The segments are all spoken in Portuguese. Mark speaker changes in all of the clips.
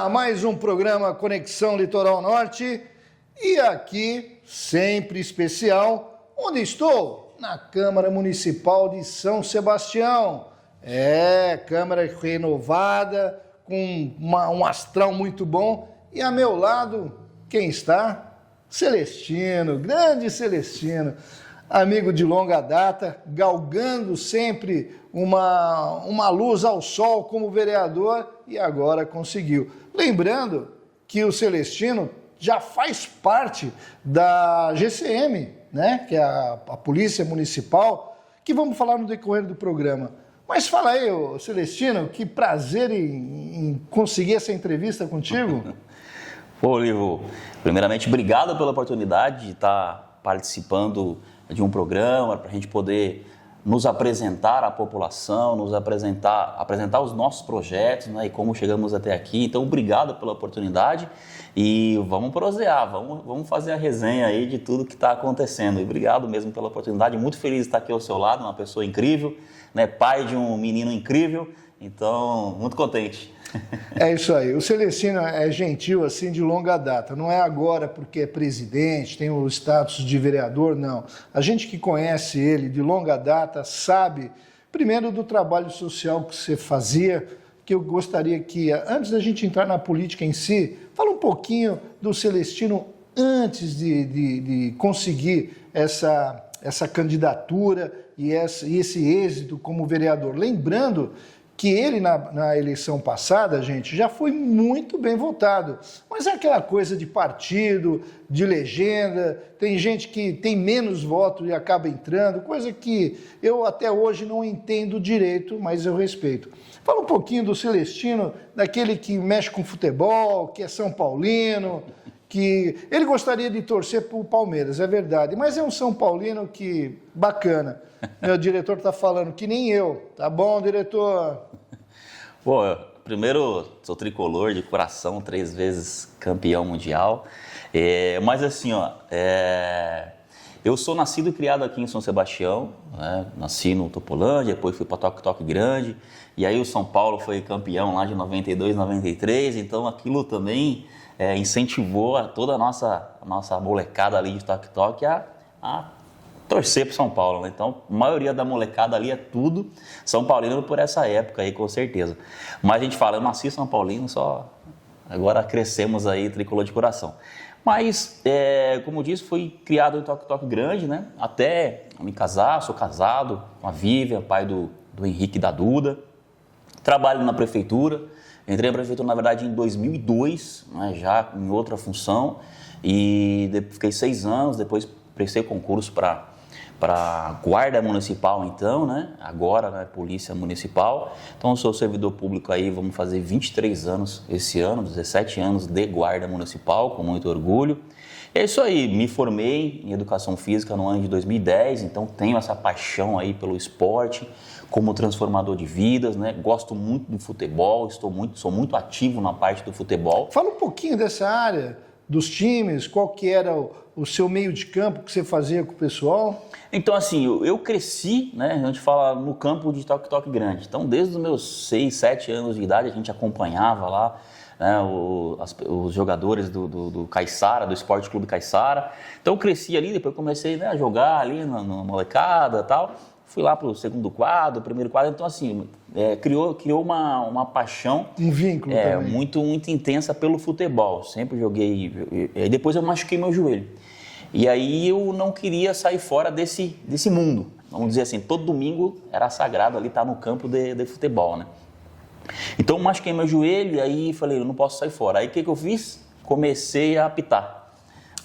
Speaker 1: a mais um programa Conexão Litoral Norte e aqui, sempre especial, onde estou? Na Câmara Municipal de São Sebastião. Câmara renovada, com um astral muito bom e a meu lado, quem está? Celestino, grande Celestino, amigo de longa data, galgando sempre uma luz ao sol como vereador e agora conseguiu. Lembrando que o Celestino já faz parte da GCM, né? Que é a Polícia Municipal, que vamos falar no decorrer do programa. Mas fala aí, Celestino, que prazer em conseguir essa entrevista contigo.
Speaker 2: Pô, Livo, primeiramente, obrigado pela oportunidade de estar participando de um programa para a gente poder nos apresentar à população, nos apresentar os nossos projetos, né, e como chegamos até aqui. Então, obrigado pela oportunidade e vamos prosear, vamos fazer a resenha aí de tudo que está acontecendo. E obrigado mesmo pela oportunidade, muito feliz de estar aqui ao seu lado, uma pessoa incrível, né, pai de um menino incrível, então, muito contente.
Speaker 1: É isso aí, o Celestino é gentil assim de longa data, não é agora porque é presidente, tem o status de vereador, não. A gente que conhece ele de longa data sabe, primeiro do trabalho social que você fazia, que eu gostaria que, antes da gente entrar na política em si, fala um pouquinho do Celestino antes de conseguir essa candidatura e esse êxito como vereador. Lembrando que ele, na eleição passada, gente, já foi muito bem votado. Mas é aquela coisa de partido, de legenda, tem gente que tem menos votos e acaba entrando, coisa que eu até hoje não entendo direito, mas eu respeito. Fala um pouquinho do Celestino, daquele que mexe com futebol, que é São Paulino, que ele gostaria de torcer para o Palmeiras, é verdade, mas é um São Paulino que, bacana. Meu diretor está falando que nem eu, tá bom, diretor?
Speaker 2: Pô, primeiro, sou tricolor de coração, 3 vezes campeão mundial, mas assim, eu sou nascido e criado aqui em São Sebastião, né? Nasci no Topolândia, depois fui para Toque Grande, e aí o São Paulo foi campeão lá de 92, 93, então aquilo também incentivou toda a nossa molecada ali de Toque a torcer para São Paulo, né? Então, a maioria da molecada ali é tudo São Paulino por essa época aí, com certeza. Mas a gente fala, eu nasci São Paulino, só agora crescemos aí tricolor de coração. Mas, como eu disse, fui criado em Toque Grande, né? Até me casar, sou casado com a Vivian, pai do Henrique e da Duda. Trabalho na prefeitura, entrei na prefeitura, na verdade, em 2002, né? Já em outra função, e fiquei 6 anos, depois prestei concurso para guarda municipal, então, né? Agora, né, polícia municipal. Então, eu sou servidor público aí, vamos fazer 23 anos esse ano, 17 anos de guarda municipal, com muito orgulho. É isso aí, me formei em educação física no ano de 2010, então tenho essa paixão aí pelo esporte, como transformador de vidas, né? Gosto muito do futebol, sou muito ativo na parte do futebol.
Speaker 1: Fala um pouquinho dessa área, dos times, qual que era o seu meio de campo que você fazia com o pessoal?
Speaker 2: Então, assim, eu cresci, né, a gente fala no campo de Toque Grande. Então, desde os meus 6, 7 anos de idade, a gente acompanhava lá, né, os jogadores do Caiçara, do Esporte Clube Caiçara. Então, eu cresci ali, depois comecei, né, a jogar ali na molecada e tal. Fui lá para o segundo quadro, primeiro quadro. Então, assim, criou uma paixão
Speaker 1: um vínculo também.
Speaker 2: Muito intensa pelo futebol. Sempre joguei. Depois eu machuquei meu joelho. E aí eu não queria sair fora desse mundo. Vamos dizer assim, todo domingo era sagrado ali estar no campo de futebol, né? Então eu machuquei meu joelho e aí falei, eu não posso sair fora. Aí o que eu fiz? Comecei a apitar.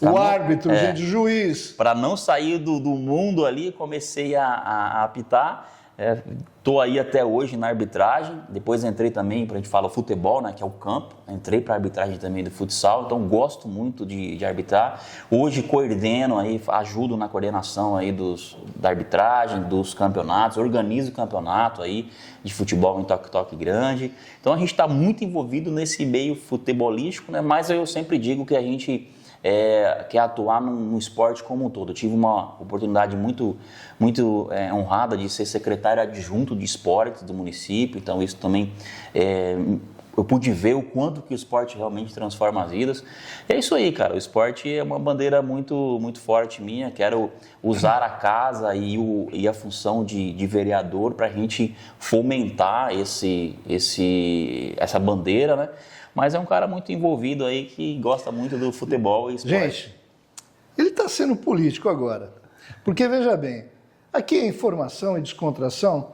Speaker 1: O árbitro, gente, o juiz.
Speaker 2: Para não sair do mundo ali, comecei a apitar. Estou aí até hoje na arbitragem. Depois entrei também, a gente fala futebol, né, que é o campo. Entrei para a arbitragem também do futsal, então gosto muito de arbitrar. Hoje coordeno aí, ajudo na coordenação aí da arbitragem, dos campeonatos, organizo o campeonato aí de futebol em Toque Grande. Então a gente está muito envolvido nesse meio futebolístico, né, mas eu sempre digo que a gente quer atuar no esporte como um todo. Eu tive uma oportunidade muito honrada de ser secretário adjunto de esportes do município, então isso também eu pude ver o quanto que o esporte realmente transforma as vidas. E é isso aí, cara, o esporte é uma bandeira muito, muito forte minha, quero usar a casa e a função de vereador para a gente fomentar essa bandeira, né? Mas é um cara muito envolvido aí que gosta muito do futebol e esporte.
Speaker 1: Gente, ele está sendo político agora. Porque, veja bem, aqui é informação e descontração.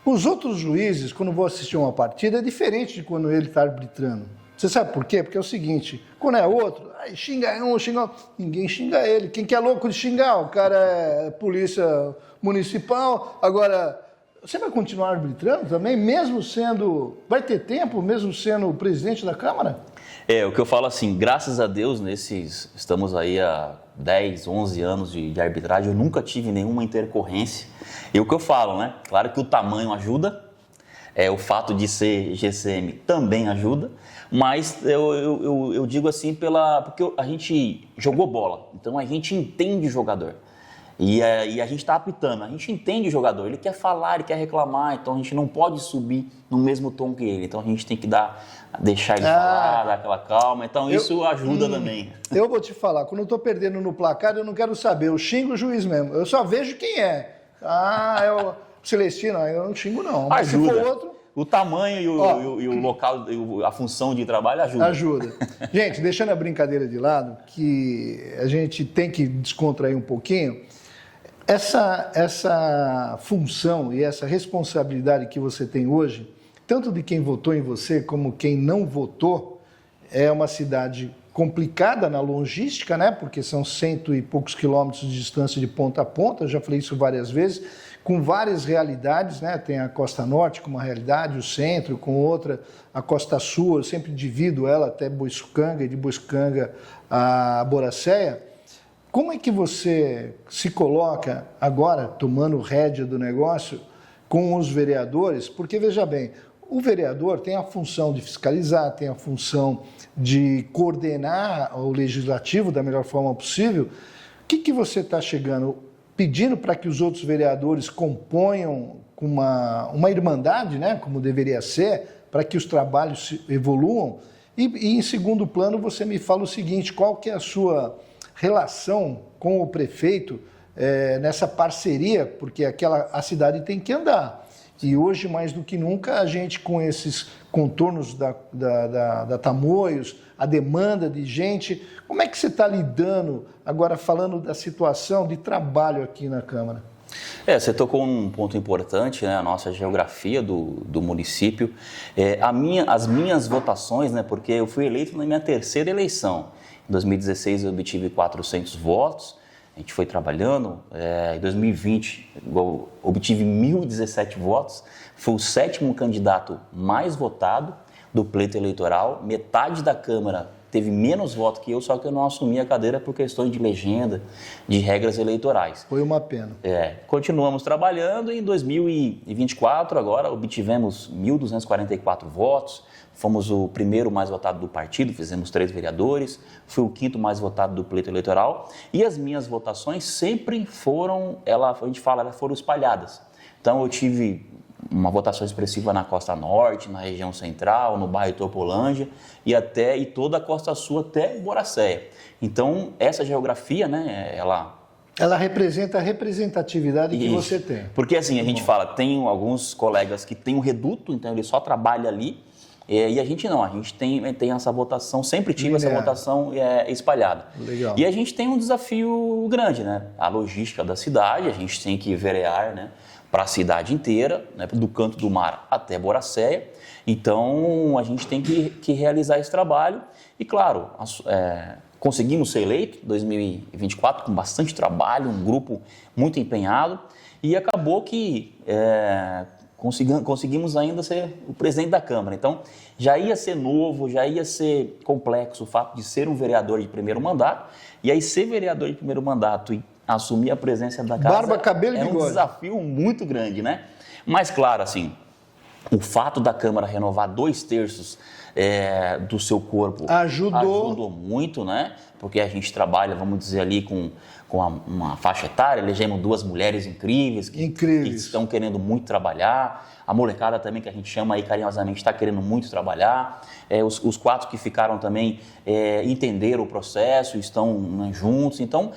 Speaker 1: Os outros juízes, quando vão assistir uma partida, é diferente de quando ele está arbitrando. Você sabe por quê? Porque é o seguinte, quando é outro, aí xinga um, xinga outro. Ninguém xinga ele. Quem que é louco de xingar? O cara é polícia municipal. Agora, você vai continuar arbitrando também, mesmo sendo... Vai ter tempo, mesmo sendo o presidente da Câmara?
Speaker 2: O que eu falo assim, graças a Deus, estamos aí há 10, 11 anos de arbitragem, eu nunca tive nenhuma intercorrência. E o que eu falo, né? Claro que o tamanho ajuda, o fato de ser GCM também ajuda, mas eu digo assim porque a gente jogou bola, então a gente entende o jogador. E a gente está apitando, a gente entende o jogador, ele quer falar, ele quer reclamar, então a gente não pode subir no mesmo tom que ele, então a gente tem que deixar ele falar, dar aquela calma, então isso ajuda também.
Speaker 1: Eu vou te falar, quando eu estou perdendo no placar, eu não quero saber, eu xingo o juiz mesmo, eu só vejo quem é. É o Celestino, eu não xingo não, mas
Speaker 2: ajuda.
Speaker 1: Se for outro...
Speaker 2: O tamanho e o local, a função de trabalho ajuda.
Speaker 1: Ajuda. Gente, deixando a brincadeira de lado, que a gente tem que descontrair um pouquinho, essa função e essa responsabilidade que você tem hoje, tanto de quem votou em você como quem não votou, é uma cidade complicada na logística, né? Porque são 100 e poucos quilômetros de distância de ponta a ponta, eu já falei isso várias vezes, com várias realidades, né? Tem a Costa Norte com uma realidade, o centro com outra, a Costa Sul, eu sempre divido ela até Boiçucanga e de Boiçucanga a Boracéia. Como é que você se coloca agora, tomando rédea do negócio, com os vereadores? Porque, veja bem, o vereador tem a função de fiscalizar, tem a função de coordenar o legislativo da melhor forma possível. O que você está chegando, pedindo para que os outros vereadores componham com uma irmandade, né, como deveria ser, para que os trabalhos evoluam? E, em segundo plano, você me fala o seguinte, qual que é a sua relação com o prefeito nessa parceria, porque a cidade tem que andar. E hoje, mais do que nunca, a gente com esses contornos da Tamoios, a demanda de gente, como é que você está lidando, agora falando da situação de trabalho aqui na Câmara?
Speaker 2: Você tocou um ponto importante, né? A nossa geografia do município. As minhas votações, né? Porque eu fui eleito na minha terceira eleição. Em 2016 eu obtive 400 votos, a gente foi trabalhando. Em 2020 eu obtive 1.017 votos, fui o 7º candidato mais votado do pleito eleitoral, metade da Câmara teve menos votos que eu, só que eu não assumi a cadeira por questões de legenda, de regras eleitorais.
Speaker 1: Foi uma pena.
Speaker 2: Continuamos trabalhando e em 2024 agora obtivemos 1.244 votos, fomos o primeiro mais votado do partido, fizemos 3 vereadores, fui o 5º mais votado do pleito eleitoral e as minhas votações sempre foram, a gente fala, elas foram espalhadas. Então eu tive uma votação expressiva na Costa Norte, na região central, no bairro Topolândia e toda a Costa Sul até Boracéia. Então essa geografia, né, ela representa
Speaker 1: a representatividade que você tem.
Speaker 2: Porque assim, a gente fala, tem alguns colegas que têm um reduto, então ele só trabalha ali, e a gente não, a gente tem essa votação, sempre tive essa votação espalhada.
Speaker 1: Legal.
Speaker 2: E a gente tem um desafio grande, né? A logística da cidade, a gente tem que verear, né, para a cidade inteira, né, do Canto do Mar até Boracéia. Então, a gente tem que realizar esse trabalho e, claro, conseguimos ser eleito em 2024 com bastante trabalho, um grupo muito empenhado e acabou que conseguimos ainda ser o presidente da Câmara. Então, já ia ser novo, já ia ser complexo o fato de ser um vereador de primeiro mandato e aí ser vereador de primeiro mandato e assumir a presença da casa
Speaker 1: barba, cabelo e bigode.
Speaker 2: Um desafio muito grande, né? Mas, claro, assim, O fato da Câmara renovar 2/3 do seu corpo
Speaker 1: ajudou
Speaker 2: muito, né? Porque a gente trabalha, vamos dizer ali, com uma faixa etária, elegemos 2 mulheres incríveis que estão querendo muito trabalhar. A molecada também, que a gente chama aí carinhosamente, está querendo muito trabalhar. Os 4 que ficaram também entenderam o processo, estão, né, juntos. Então,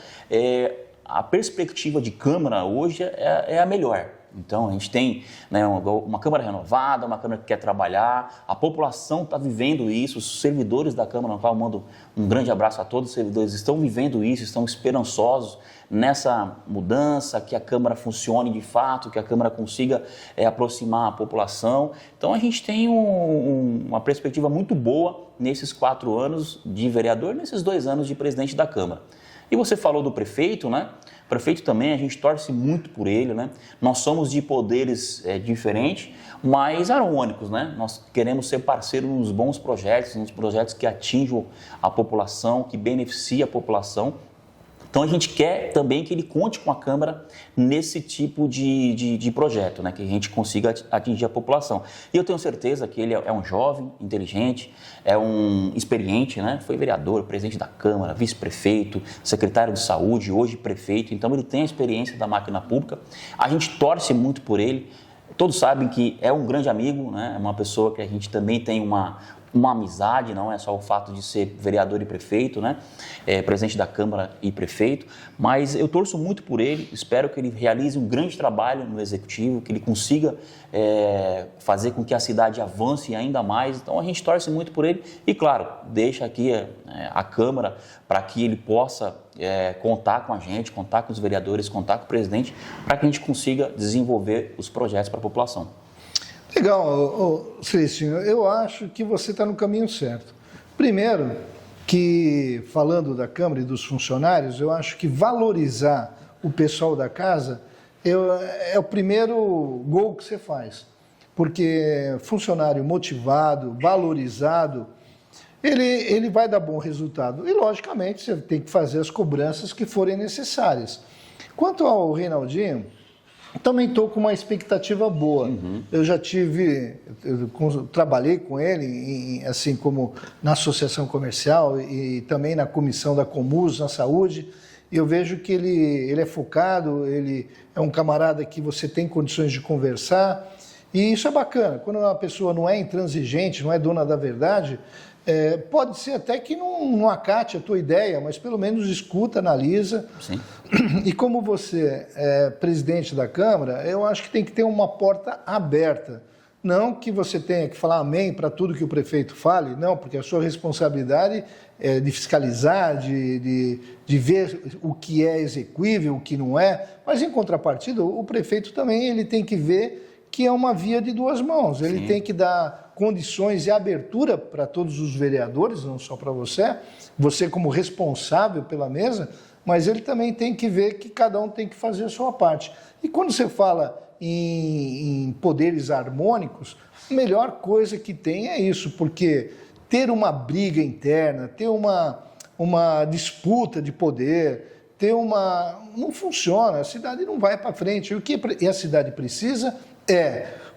Speaker 2: a perspectiva de Câmara hoje é a melhor. Então, a gente tem, né, uma Câmara renovada, uma Câmara que quer trabalhar, a população está vivendo isso, os servidores da Câmara, no qual eu mando um grande abraço a todos os servidores, estão vivendo isso, estão esperançosos nessa mudança, que a Câmara funcione de fato, que a Câmara consiga aproximar a população. Então, a gente tem uma perspectiva muito boa nesses 4 anos de vereador, nesses 2 anos de presidente da Câmara. E você falou do prefeito, né? O prefeito também, a gente torce muito por ele, né? Nós somos de poderes diferentes, mas harmônicos, né? Nós queremos ser parceiros nos bons projetos, nos projetos que atinjam a população, que beneficiem a população. Então, a gente quer também que ele conte com a Câmara nesse tipo de projeto, né? Que a gente consiga atingir a população. E eu tenho certeza que ele é um jovem, inteligente, é um experiente, né? Foi vereador, presidente da Câmara, vice-prefeito, secretário de saúde, hoje prefeito. Então, ele tem a experiência da máquina pública. A gente torce muito por ele. Todos sabem que é um grande amigo, né? É uma pessoa que a gente também tem uma amizade, não é só o fato de ser vereador e prefeito, né? Presidente da Câmara e prefeito, mas eu torço muito por ele, espero que ele realize um grande trabalho no Executivo, que ele consiga fazer com que a cidade avance ainda mais. Então a gente torce muito por ele e, claro, deixa aqui a Câmara para que ele possa contar com a gente, contar com os vereadores, contar com o presidente, para que a gente consiga desenvolver os projetos para a população.
Speaker 1: Legal, Celestino, eu acho que você está no caminho certo. Primeiro, que falando da Câmara e dos funcionários, eu acho que valorizar o pessoal da casa é o primeiro gol que você faz. Porque funcionário motivado, valorizado, ele vai dar bom resultado. E, logicamente, você tem que fazer as cobranças que forem necessárias. Quanto ao Reinaldinho, também estou com uma expectativa boa. Uhum. Eu já trabalhei com ele, assim como na associação comercial e também na comissão da Comus, na saúde, e eu vejo que ele é focado, ele é um camarada que você tem condições de conversar, e isso é bacana. Quando uma pessoa não é intransigente, não é dona da verdade, pode ser até que não acate a tua ideia, mas pelo menos escuta, analisa.
Speaker 2: Sim.
Speaker 1: E como você é presidente da Câmara, eu acho que tem que ter uma porta aberta. Não que você tenha que falar amém para tudo que o prefeito fale, não, porque a sua responsabilidade é de fiscalizar, de ver o que é execuível, o que não é. Mas, em contrapartida, o prefeito também ele tem que ver que é uma via de 2 mãos. Ele tem que dar condições e abertura para todos os vereadores, não só para você como responsável pela mesa, mas ele também tem que ver que cada um tem que fazer a sua parte. E quando você fala em poderes harmônicos, a melhor coisa que tem é isso, porque ter uma briga interna, ter uma disputa de poder, não funciona, a cidade não vai para frente. O que a cidade precisa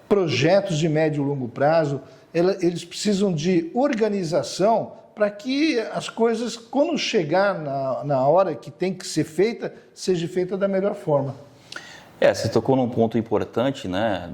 Speaker 1: projetos de médio e longo prazo, eles precisam de organização para que as coisas, quando chegar na hora que tem que ser feita, seja feita da melhor forma.
Speaker 2: Você tocou num ponto importante, né,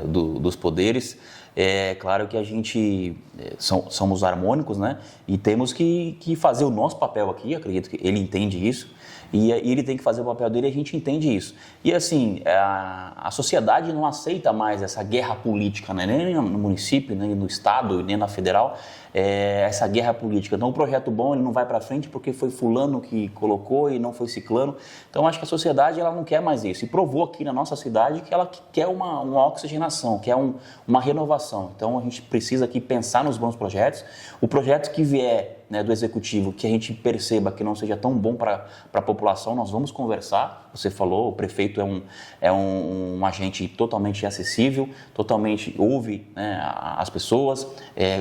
Speaker 2: dos poderes. É claro que a gente somos harmônicos, né, e temos que fazer o nosso papel aqui, acredito que ele entende isso, e ele tem que fazer o papel dele e a gente entende isso. E assim, a sociedade não aceita mais essa guerra política, né, nem no município, nem no estado, nem na federal, essa guerra política. Então, o projeto bom ele não vai para frente porque foi fulano que colocou e não foi ciclano. Então, acho que a sociedade ela não quer mais isso. E provou aqui na nossa cidade que ela quer uma oxigenação, quer uma renovação. Então, a gente precisa aqui pensar nos bons projetos. O projeto que vier, né, do Executivo, que a gente perceba que não seja tão bom para a população, nós vamos conversar. Você falou, o prefeito é um agente totalmente acessível, totalmente ouve, né, as pessoas,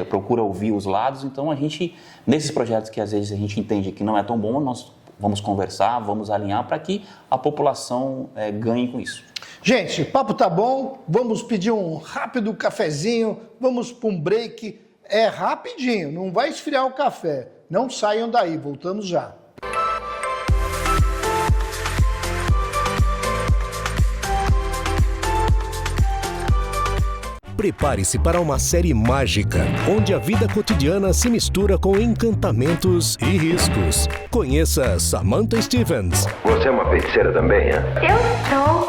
Speaker 2: procura ouvir os lados. Então, a gente, nesses projetos que às vezes a gente entende que não é tão bom, nós vamos conversar, vamos alinhar para que a população ganhe com isso.
Speaker 1: Gente, o papo tá bom, vamos pedir um rápido cafezinho, vamos para um break, é rapidinho, não vai esfriar o café, não saiam daí, voltamos já.
Speaker 3: Prepare-se para uma série mágica, onde a vida cotidiana se mistura com encantamentos e riscos. Conheça Samantha Stevens.
Speaker 4: Você é uma feiticeira também, hein?
Speaker 5: Eu sou.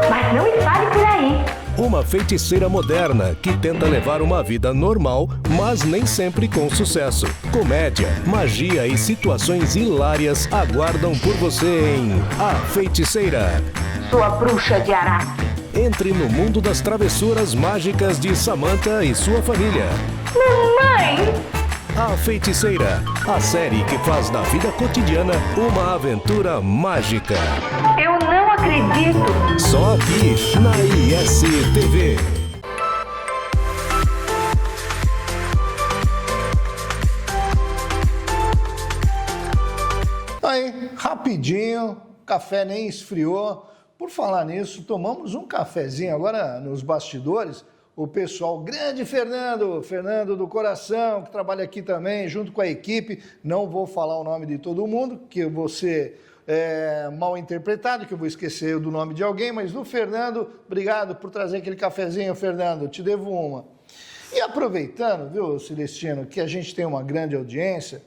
Speaker 5: Mas não espalhe por aí.
Speaker 3: Uma feiticeira moderna que tenta levar uma vida normal, mas nem sempre com sucesso. Comédia, magia e situações hilárias aguardam por você em A Feiticeira.
Speaker 5: Sua bruxa de Ará.
Speaker 3: Entre no mundo das travessuras mágicas de Samantha e sua família.
Speaker 5: Mamãe!
Speaker 3: A Feiticeira, a série que faz da vida cotidiana uma aventura mágica.
Speaker 5: Eu não acredito.
Speaker 3: Só aqui na ISTV.
Speaker 1: Aí, rapidinho, o café nem esfriou. Por falar nisso, tomamos um cafezinho agora nos bastidores. O pessoal, grande Fernando do Coração, que trabalha aqui também, junto com a equipe. Não vou falar o nome de todo mundo, que eu vou ser mal interpretado, que eu vou esquecer do nome de alguém, mas do Fernando, obrigado por trazer aquele cafezinho, Fernando, te devo uma. E aproveitando, viu, Celestino, que a gente tem uma grande audiência,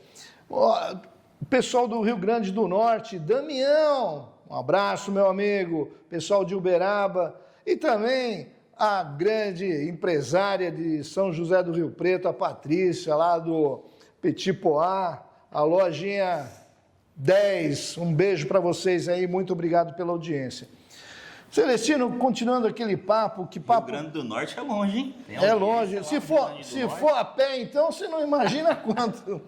Speaker 1: o pessoal do Rio Grande do Norte, Damião, um abraço, meu amigo, pessoal de Uberaba, e também a grande empresária de São José do Rio Preto, a Patrícia, lá do Petit Poá, a lojinha 10. Um beijo para vocês aí, muito obrigado pela audiência. Celestino, continuando aquele papo, que papo...
Speaker 2: Rio Grande do Norte é longe, hein?
Speaker 1: É longe. Se for a pé, então, você não imagina quanto.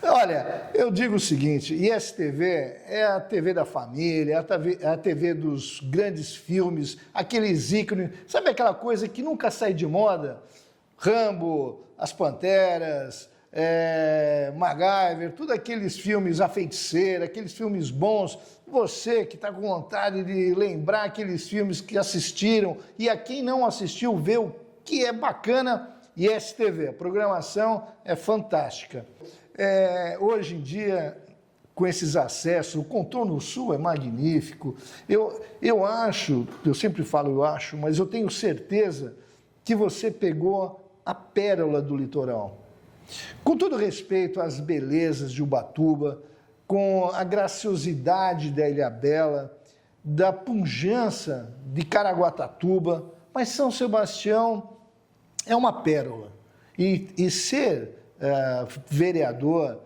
Speaker 1: Olha, eu digo o seguinte, ISTV é a TV da família, é a TV dos grandes filmes, aqueles ícones, sabe aquela coisa que nunca sai de moda? Rambo, As Panteras, MacGyver, tudo aqueles filmes, A Feiticeira, aqueles filmes bons. Você que está com vontade de lembrar aqueles filmes que assistiram e a quem não assistiu, vê o que é bacana, ISTV. A programação é fantástica. Hoje em dia, com esses acessos, o Contorno Sul é magnífico. Eu acho, eu sempre falo eu acho, mas eu tenho certeza que você pegou a pérola do litoral. Com todo respeito às belezas de Ubatuba, com a graciosidade da Ilhabela, da pujança de Caraguatatuba, mas São Sebastião é uma pérola. E ser vereador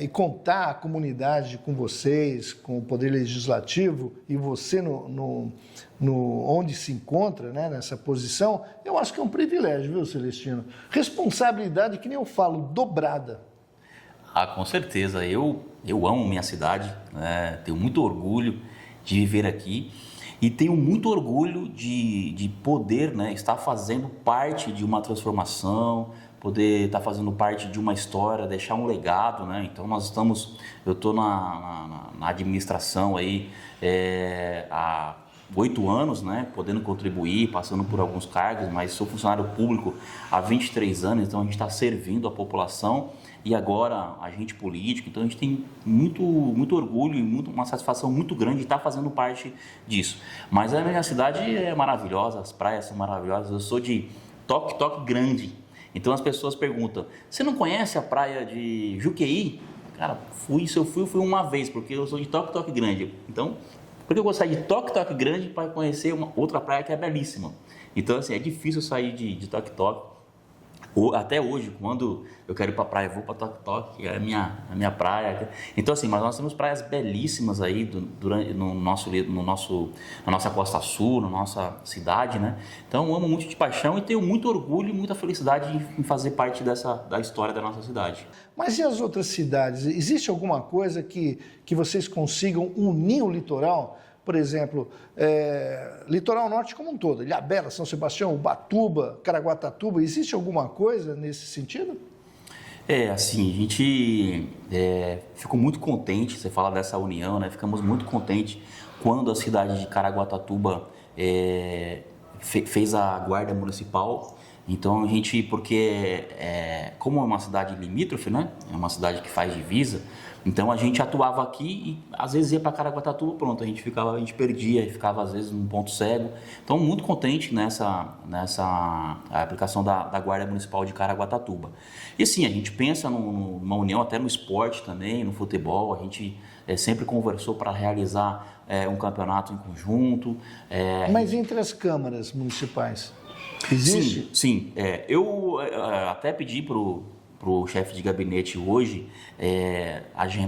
Speaker 1: e contar a comunidade com vocês, com o Poder Legislativo, e você onde se encontra, né, nessa posição, eu acho que é um privilégio, viu, Celestino? Responsabilidade, que nem eu falo, dobrada.
Speaker 2: Ah, com certeza. Eu amo minha cidade, né? Tenho muito orgulho de viver aqui e tenho muito orgulho de poder, né, estar fazendo parte de uma transformação, poder estar fazendo parte de uma história, deixar um legado, né? Então eu estou na administração aí há 8 anos, né, podendo contribuir, passando por alguns cargos, mas sou funcionário público há 23 anos, então a gente está servindo a população. E agora agente político, então a gente tem muito orgulho e uma satisfação muito grande de estar fazendo parte disso. Mas a minha cidade é maravilhosa, as praias são maravilhosas, eu sou de Toque Grande. Então as pessoas perguntam, você não conhece a praia de Juqueí? Cara, se eu fui uma vez, porque eu sou de Toque Grande. Então, porque eu vou sair de Toque Grande para conhecer uma outra praia que é belíssima. Então, assim, é difícil sair de Toque. Até hoje, quando eu quero ir para a praia, eu vou para Toque, é a minha praia. Então, assim, mas nós temos praias belíssimas aí na nossa Costa Sul, na nossa cidade, né? Então, eu amo muito de paixão e tenho muito orgulho e muita felicidade em fazer parte da história da nossa cidade.
Speaker 1: Mas e as outras cidades? Existe alguma coisa que vocês consigam unir o litoral? Por exemplo, litoral norte como um todo, Ilhabela, São Sebastião, Ubatuba, Caraguatatuba, existe alguma coisa nesse sentido?
Speaker 2: Assim, a gente ficou muito contente, você fala dessa união, né? Ficamos muito contentes quando a cidade de Caraguatatuba fez a guarda municipal. Então a gente, porque como é uma cidade limítrofe, né? É uma cidade que faz divisa, então a gente atuava aqui e às vezes ia para Caraguatatuba, pronto, a gente perdia e ficava às vezes num ponto cego. Então muito contente nessa aplicação da Guarda Municipal de Caraguatatuba. E sim, a gente pensa numa união até no esporte também, no futebol, a gente sempre conversou para realizar um campeonato em conjunto.
Speaker 1: Mas entre as câmaras municipais, existe?
Speaker 2: Sim. Eu até pedi para o chefe de gabinete hoje,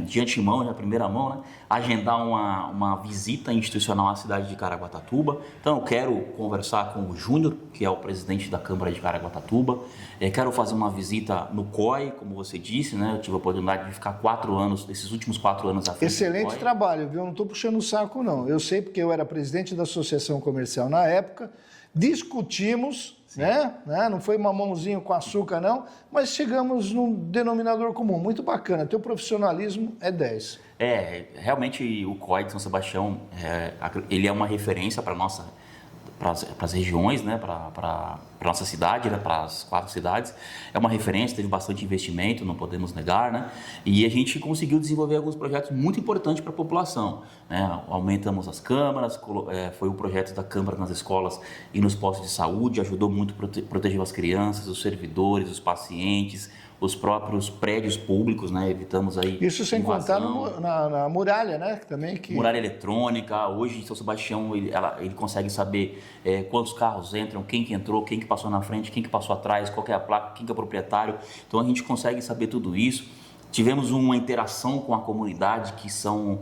Speaker 2: de antemão, na primeira mão, né, agendar uma visita institucional à cidade de Caraguatatuba. Então, eu quero conversar com o Júnior, que é o presidente da Câmara de Caraguatatuba. Quero fazer uma visita no COI, como você disse, né? Eu tive a oportunidade de ficar 4 anos, esses últimos 4 anos à frente.
Speaker 1: Excelente trabalho, viu? Eu não estou puxando o saco, não. Eu sei porque eu era presidente da Associação Comercial na época, discutimos, né? Não foi mamãozinho com açúcar, não, mas chegamos num denominador comum. Muito bacana. Teu profissionalismo é 10.
Speaker 2: Realmente o COI de São Sebastião, ele é uma referência para as regiões, né? Para a nossa cidade, né? Para as 4 cidades. É uma referência, teve bastante investimento, não podemos negar, né? E a gente conseguiu desenvolver alguns projetos muito importantes para a população, né? Aumentamos as câmaras, foi o projeto da Câmara nas escolas e nos postos de saúde, ajudou muito a proteger as crianças, os servidores, os pacientes, os próprios prédios públicos, né? Evitamos aí
Speaker 1: isso sem
Speaker 2: invasão.
Speaker 1: contar na muralha, né?
Speaker 2: Muralha eletrônica. Hoje, em São Sebastião, ele consegue saber quantos carros entram, quem que entrou, quem que passou na frente, quem que passou atrás, qual que é a placa, quem que é o proprietário. Então, a gente consegue saber tudo isso. Tivemos uma interação com a comunidade, que são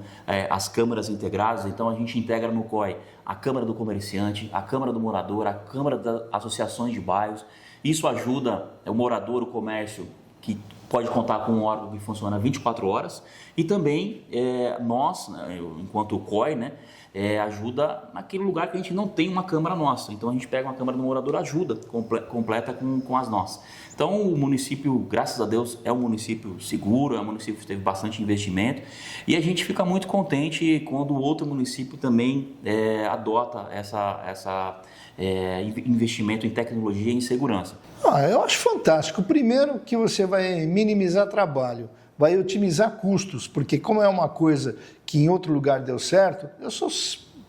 Speaker 2: as câmaras integradas. Então, a gente integra no COI a Câmara do Comerciante, a Câmara do Morador, a Câmara das Associações de Bairros. Isso ajuda o morador, o comércio, que pode contar com um órgão que funciona 24 horas. E também nós, né, enquanto o COI, né, ajuda naquele lugar que a gente não tem uma câmara nossa. Então a gente pega uma câmara do morador, ajuda, completa com as nossas. Então o município, graças a Deus, é um município seguro, é um município que teve bastante investimento. E a gente fica muito contente quando o outro município também adota investimento em tecnologia e em segurança.
Speaker 1: Eu acho fantástico. Primeiro que você vai minimizar trabalho, vai otimizar custos, porque como é uma coisa que em outro lugar deu certo, eu sou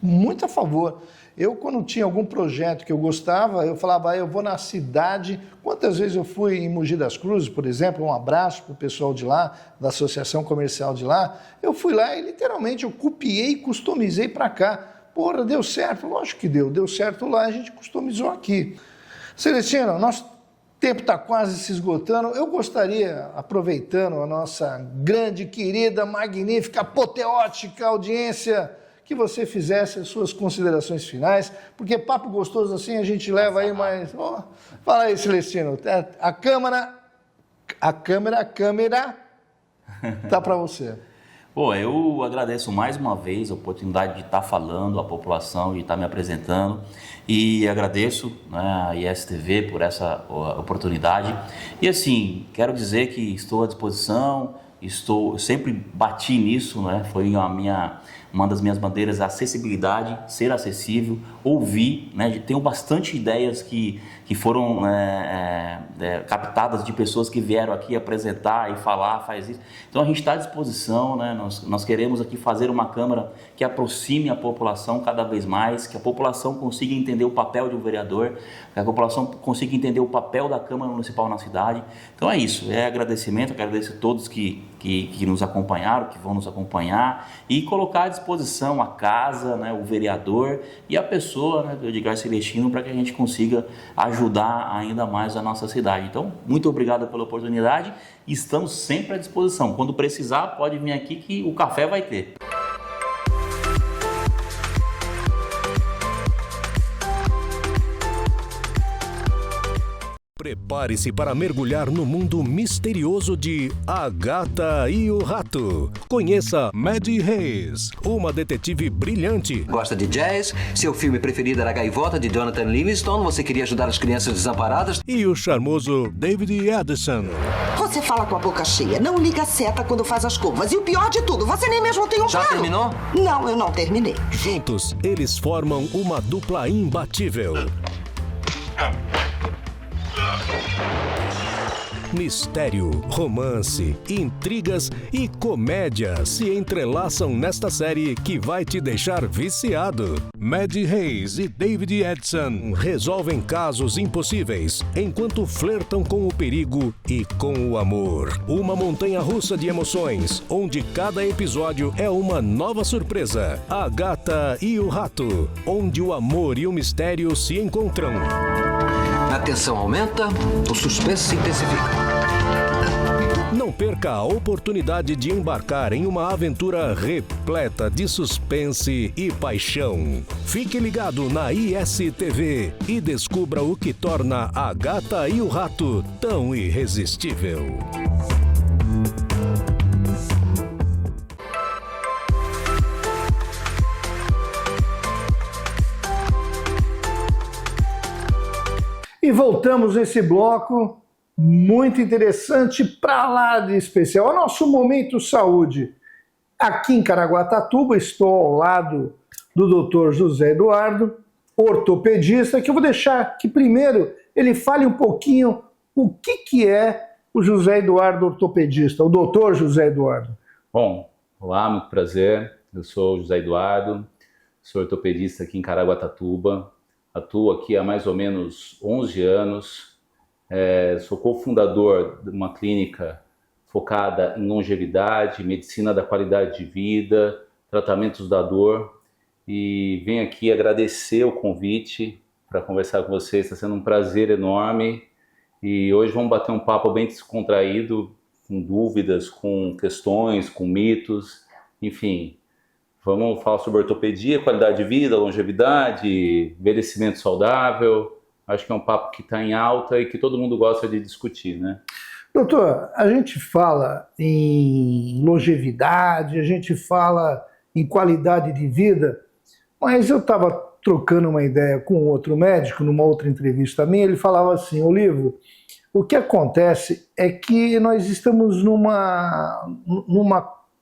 Speaker 1: muito a favor. Eu, quando tinha algum projeto que eu gostava, eu falava, eu vou na cidade. Quantas vezes eu fui em Mogi das Cruzes, por exemplo, um abraço para o pessoal de lá, da Associação Comercial de lá. Eu fui lá e literalmente eu copiei e customizei para cá. Porra, deu certo? Lógico que deu certo lá, a gente customizou aqui. Celestino, nosso tempo está quase se esgotando. Eu gostaria, aproveitando a nossa grande, querida, magnífica, apoteótica audiência, que você fizesse as suas considerações finais, porque papo gostoso assim a gente leva aí mais... fala aí, Celestino, a câmera tá para você.
Speaker 2: Eu agradeço mais uma vez a oportunidade de estar falando à população, de estar me apresentando, e agradeço, né, a ISTV por essa oportunidade. E assim, quero dizer que estou à disposição, eu sempre bati nisso, né, foi uma das minhas bandeiras, a acessibilidade, ser acessível, ouvir, né, tenho bastante ideias que foram captadas de pessoas que vieram aqui apresentar e falar, faz isso. Então a gente está à disposição, né, nós queremos aqui fazer uma Câmara que aproxime a população cada vez mais, que a população consiga entender o papel de um vereador, que a população consiga entender o papel da Câmara Municipal na cidade. Então é isso, agradecimento, agradeço a todos que nos acompanharam, que vão nos acompanhar, e colocar à disposição a casa, né, o vereador e a pessoa, né, do Edgar Celestino, para que a gente consiga ajudar ainda mais a nossa cidade. Então, muito obrigado pela oportunidade e estamos sempre à disposição. Quando precisar, pode vir aqui que o café vai ter.
Speaker 3: Prepare Prepare-se para mergulhar no mundo misterioso de A Gata e o Rato. Conheça Maddie Hayes, uma detetive brilhante.
Speaker 6: Gosta de jazz? Seu filme preferido era Gaivota, de Jonathan Livingstone? Você queria ajudar as crianças desamparadas?
Speaker 3: E o charmoso David Addison.
Speaker 7: Você fala com a boca cheia, não liga a seta quando faz as curvas. E o pior de tudo, você nem mesmo tem um
Speaker 6: Já
Speaker 7: carro.
Speaker 6: terminou?
Speaker 7: Não, eu não terminei.
Speaker 3: Juntos, eles formam uma dupla imbatível. Mistério, romance, intrigas e comédia se entrelaçam nesta série que vai te deixar viciado. Maddie Hayes e David Addison resolvem casos impossíveis enquanto flertam com o perigo e com o amor. Uma montanha-russa de emoções, onde cada episódio é uma nova surpresa. A Gata e o Rato, onde o amor e o mistério se encontram.
Speaker 6: A tensão aumenta, o suspense se intensifica.
Speaker 3: Não perca a oportunidade de embarcar em uma aventura repleta de suspense e paixão. Fique ligado na ISTV e descubra o que torna A Gata e o Rato tão irresistível.
Speaker 1: E voltamos nesse bloco muito interessante para lá de especial. É o nosso Momento Saúde. Aqui em Caraguatatuba, estou ao lado do Dr. José Eduardo, ortopedista, que eu vou deixar que primeiro ele fale um pouquinho o que é o José Eduardo ortopedista, o Dr. José Eduardo.
Speaker 8: Bom, olá, muito prazer. Eu sou o José Eduardo, sou ortopedista aqui em Caraguatatuba. Atuo aqui há mais ou menos 11 anos. Sou cofundador de uma clínica focada em longevidade, medicina da qualidade de vida, tratamentos da dor. E venho aqui agradecer o convite para conversar com vocês. Está sendo um prazer enorme. E hoje vamos bater um papo bem descontraído, com dúvidas, com questões, com mitos, enfim. Vamos falar sobre ortopedia, qualidade de vida, longevidade, envelhecimento saudável. Acho que é um papo que está em alta e que todo mundo gosta de discutir, né?
Speaker 1: Doutor, a gente fala em longevidade, a gente fala em qualidade de vida, mas eu estava trocando uma ideia com outro médico, numa outra entrevista minha, ele falava assim, Olivo, o que acontece é que nós estamos numa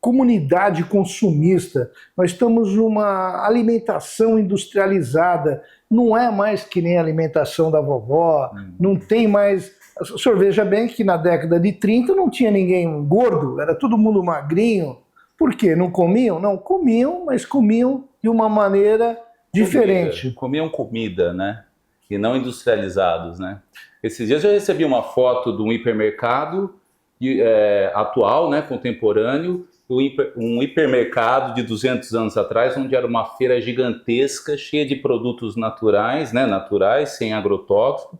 Speaker 1: comunidade consumista, nós estamos numa alimentação industrializada, não é mais que nem a alimentação da vovó, não tem mais... O senhor veja bem que na década de 30 não tinha ninguém gordo, era todo mundo magrinho. Por quê? Não comiam? Não, comiam, mas comiam de uma maneira diferente.
Speaker 8: Comiam comida, né? E não industrializados, né? Esses dias eu recebi uma foto de um hipermercado atual, né, contemporâneo, um hipermercado de 200 anos atrás, onde era uma feira gigantesca, cheia de produtos naturais, né, sem agrotóxico.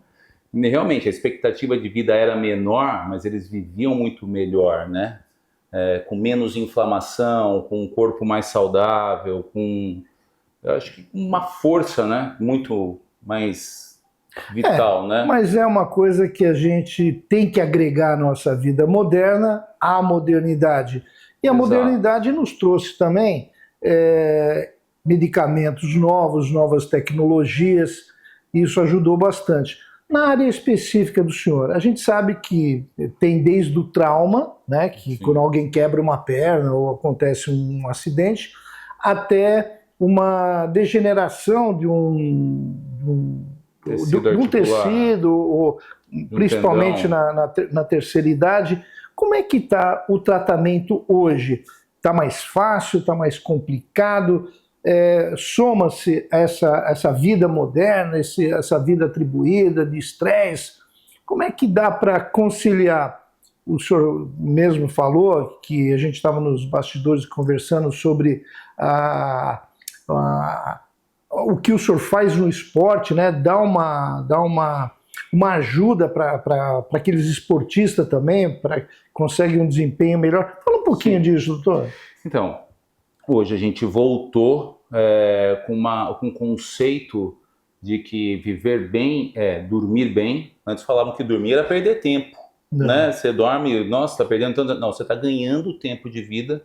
Speaker 8: E realmente, a expectativa de vida era menor, mas eles viviam muito melhor, né? Com menos inflamação, com um corpo mais saudável, com, eu acho que uma força, né, muito mais vital, né?
Speaker 1: Mas é uma coisa que a gente tem que agregar à nossa vida moderna, à modernidade. E a modernidade nos trouxe também medicamentos novos, novas tecnologias, e isso ajudou bastante. Na área específica do senhor, a gente sabe que tem desde o trauma, né, que quando alguém quebra uma perna ou acontece um acidente, até uma degeneração de um tecido, ou, principalmente na terceira idade. Como é que está o tratamento hoje? Está mais fácil? Está mais complicado? Soma-se essa vida moderna, essa vida atribuída de estresse. Como é que dá para conciliar? O senhor mesmo falou que a gente estava nos bastidores conversando sobre o que o senhor faz no esporte, né? Dá uma ajuda para aqueles esportistas também, para que conseguem um desempenho melhor. Fala um pouquinho disso, doutor.
Speaker 8: Então, hoje a gente voltou com um conceito de que viver bem é dormir bem. Antes falavam que dormir era perder tempo, né? Você dorme, nossa, está perdendo tanto... Não, você está ganhando tempo de vida.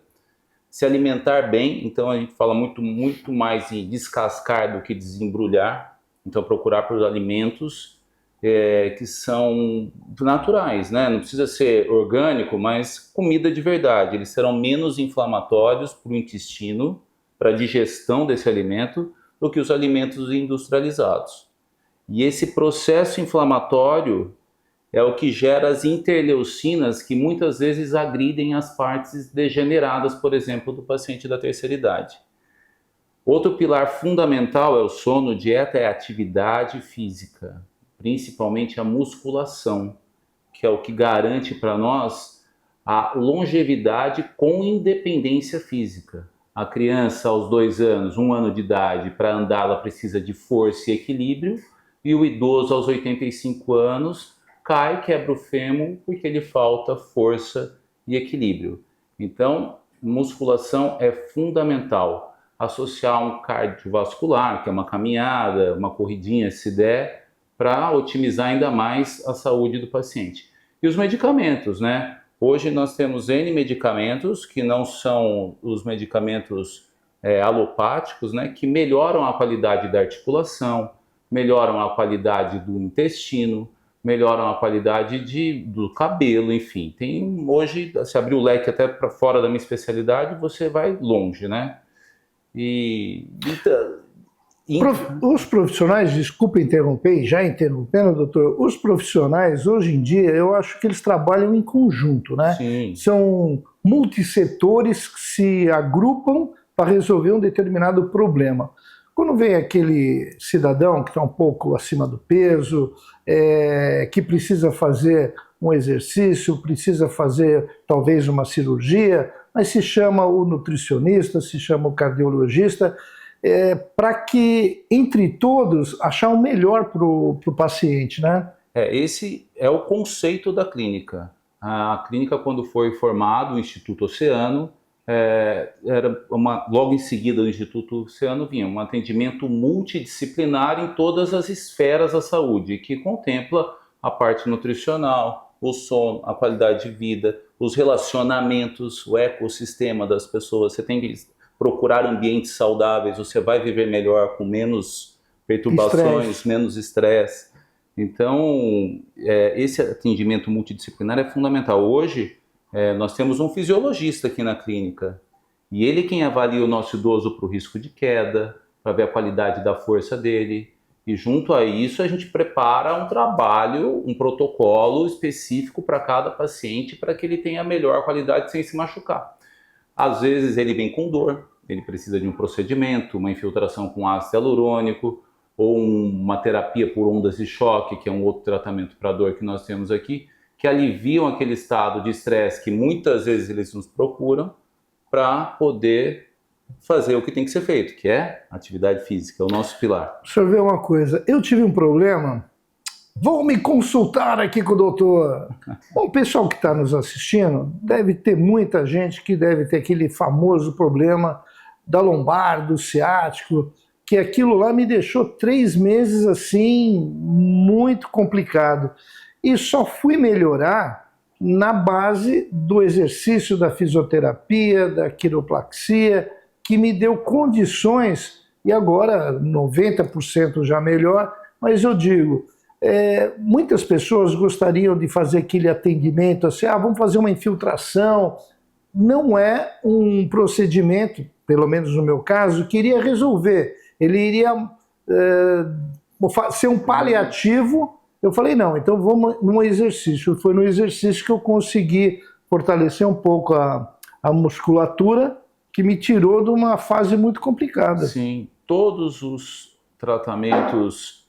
Speaker 8: Se alimentar bem, então a gente fala muito mais em descascar do que desembrulhar. Então procurar por alimentos que são naturais, né? Não precisa ser orgânico, mas comida de verdade. Eles serão menos inflamatórios para o intestino, para a digestão desse alimento, do que os alimentos industrializados. E esse processo inflamatório é o que gera as interleucinas que muitas vezes agridem as partes degeneradas, por exemplo, do paciente da terceira idade. Outro pilar fundamental é o sono, dieta e atividade física, principalmente a musculação, que é o que garante para nós a longevidade com independência física. A criança aos 2 anos, 1 ano de idade, para andar ela precisa de força e equilíbrio, e o idoso aos 85 anos cai, quebra o fêmur porque lhe falta força e equilíbrio. Então, musculação é fundamental. Associar um cardiovascular, que é uma caminhada, uma corridinha se der, para otimizar ainda mais a saúde do paciente. E os medicamentos, né? Hoje nós temos N medicamentos, que não são os medicamentos alopáticos, né? Que melhoram a qualidade da articulação, melhoram a qualidade do intestino, melhoram a qualidade do cabelo, enfim. Hoje, se abrir o leque até para fora da minha especialidade, você vai longe, né?
Speaker 1: Os profissionais, desculpa interromper, já interrompendo, doutor, os profissionais, hoje em dia, eu acho que eles trabalham em conjunto, né?
Speaker 8: Sim.
Speaker 1: São multissetores que se agrupam para resolver um determinado problema. Quando vem aquele cidadão que está um pouco acima do peso, que precisa fazer um exercício, precisa fazer talvez uma cirurgia, mas se chama o nutricionista, se chama o cardiologista, para que, entre todos, achar o melhor para o paciente, né?
Speaker 8: Esse é o conceito da clínica. A clínica, quando foi formado, o Instituto Oceano, logo em seguida do Instituto Oceano vinha um atendimento multidisciplinar em todas as esferas da saúde, que contempla a parte nutricional, o sono, a qualidade de vida, os relacionamentos, o ecossistema das pessoas. Você tem que procurar ambientes saudáveis, você vai viver melhor com menos perturbações, menos estresse. Então, esse atendimento multidisciplinar é fundamental. Hoje, nós temos um fisiologista aqui na clínica, e ele quem avalia o nosso idoso para o risco de queda, para ver a qualidade da força dele, e junto a isso a gente prepara um trabalho, um protocolo específico para cada paciente, para que ele tenha a melhor qualidade sem se machucar. Às vezes ele vem com dor, ele precisa de um procedimento, uma infiltração com ácido hialurônico, ou uma terapia por ondas de choque, que é um outro tratamento para dor que nós temos aqui, que aliviam aquele estado de estresse que muitas vezes eles nos procuram para poder fazer o que tem que ser feito, que é atividade física, é o nosso pilar.
Speaker 1: Deixa eu ver uma coisa, eu tive um problema, vou me consultar aqui com o doutor. Bom, o pessoal que está nos assistindo, deve ter muita gente que deve ter aquele famoso problema da lombar, do ciático, que aquilo lá me deixou 3 meses assim, muito complicado. E só fui melhorar na base do exercício, da fisioterapia, da quiropraxia, que me deu condições, e agora 90% já melhor, mas eu digo, muitas pessoas gostariam de fazer aquele atendimento assim, vamos fazer uma infiltração. Não é um procedimento, pelo menos no meu caso, que iria resolver. Ele iria ser um paliativo. Eu falei, não, então vamos no exercício. Foi no exercício que eu consegui fortalecer um pouco a musculatura, que me tirou de uma fase muito complicada.
Speaker 8: Sim, todos os tratamentos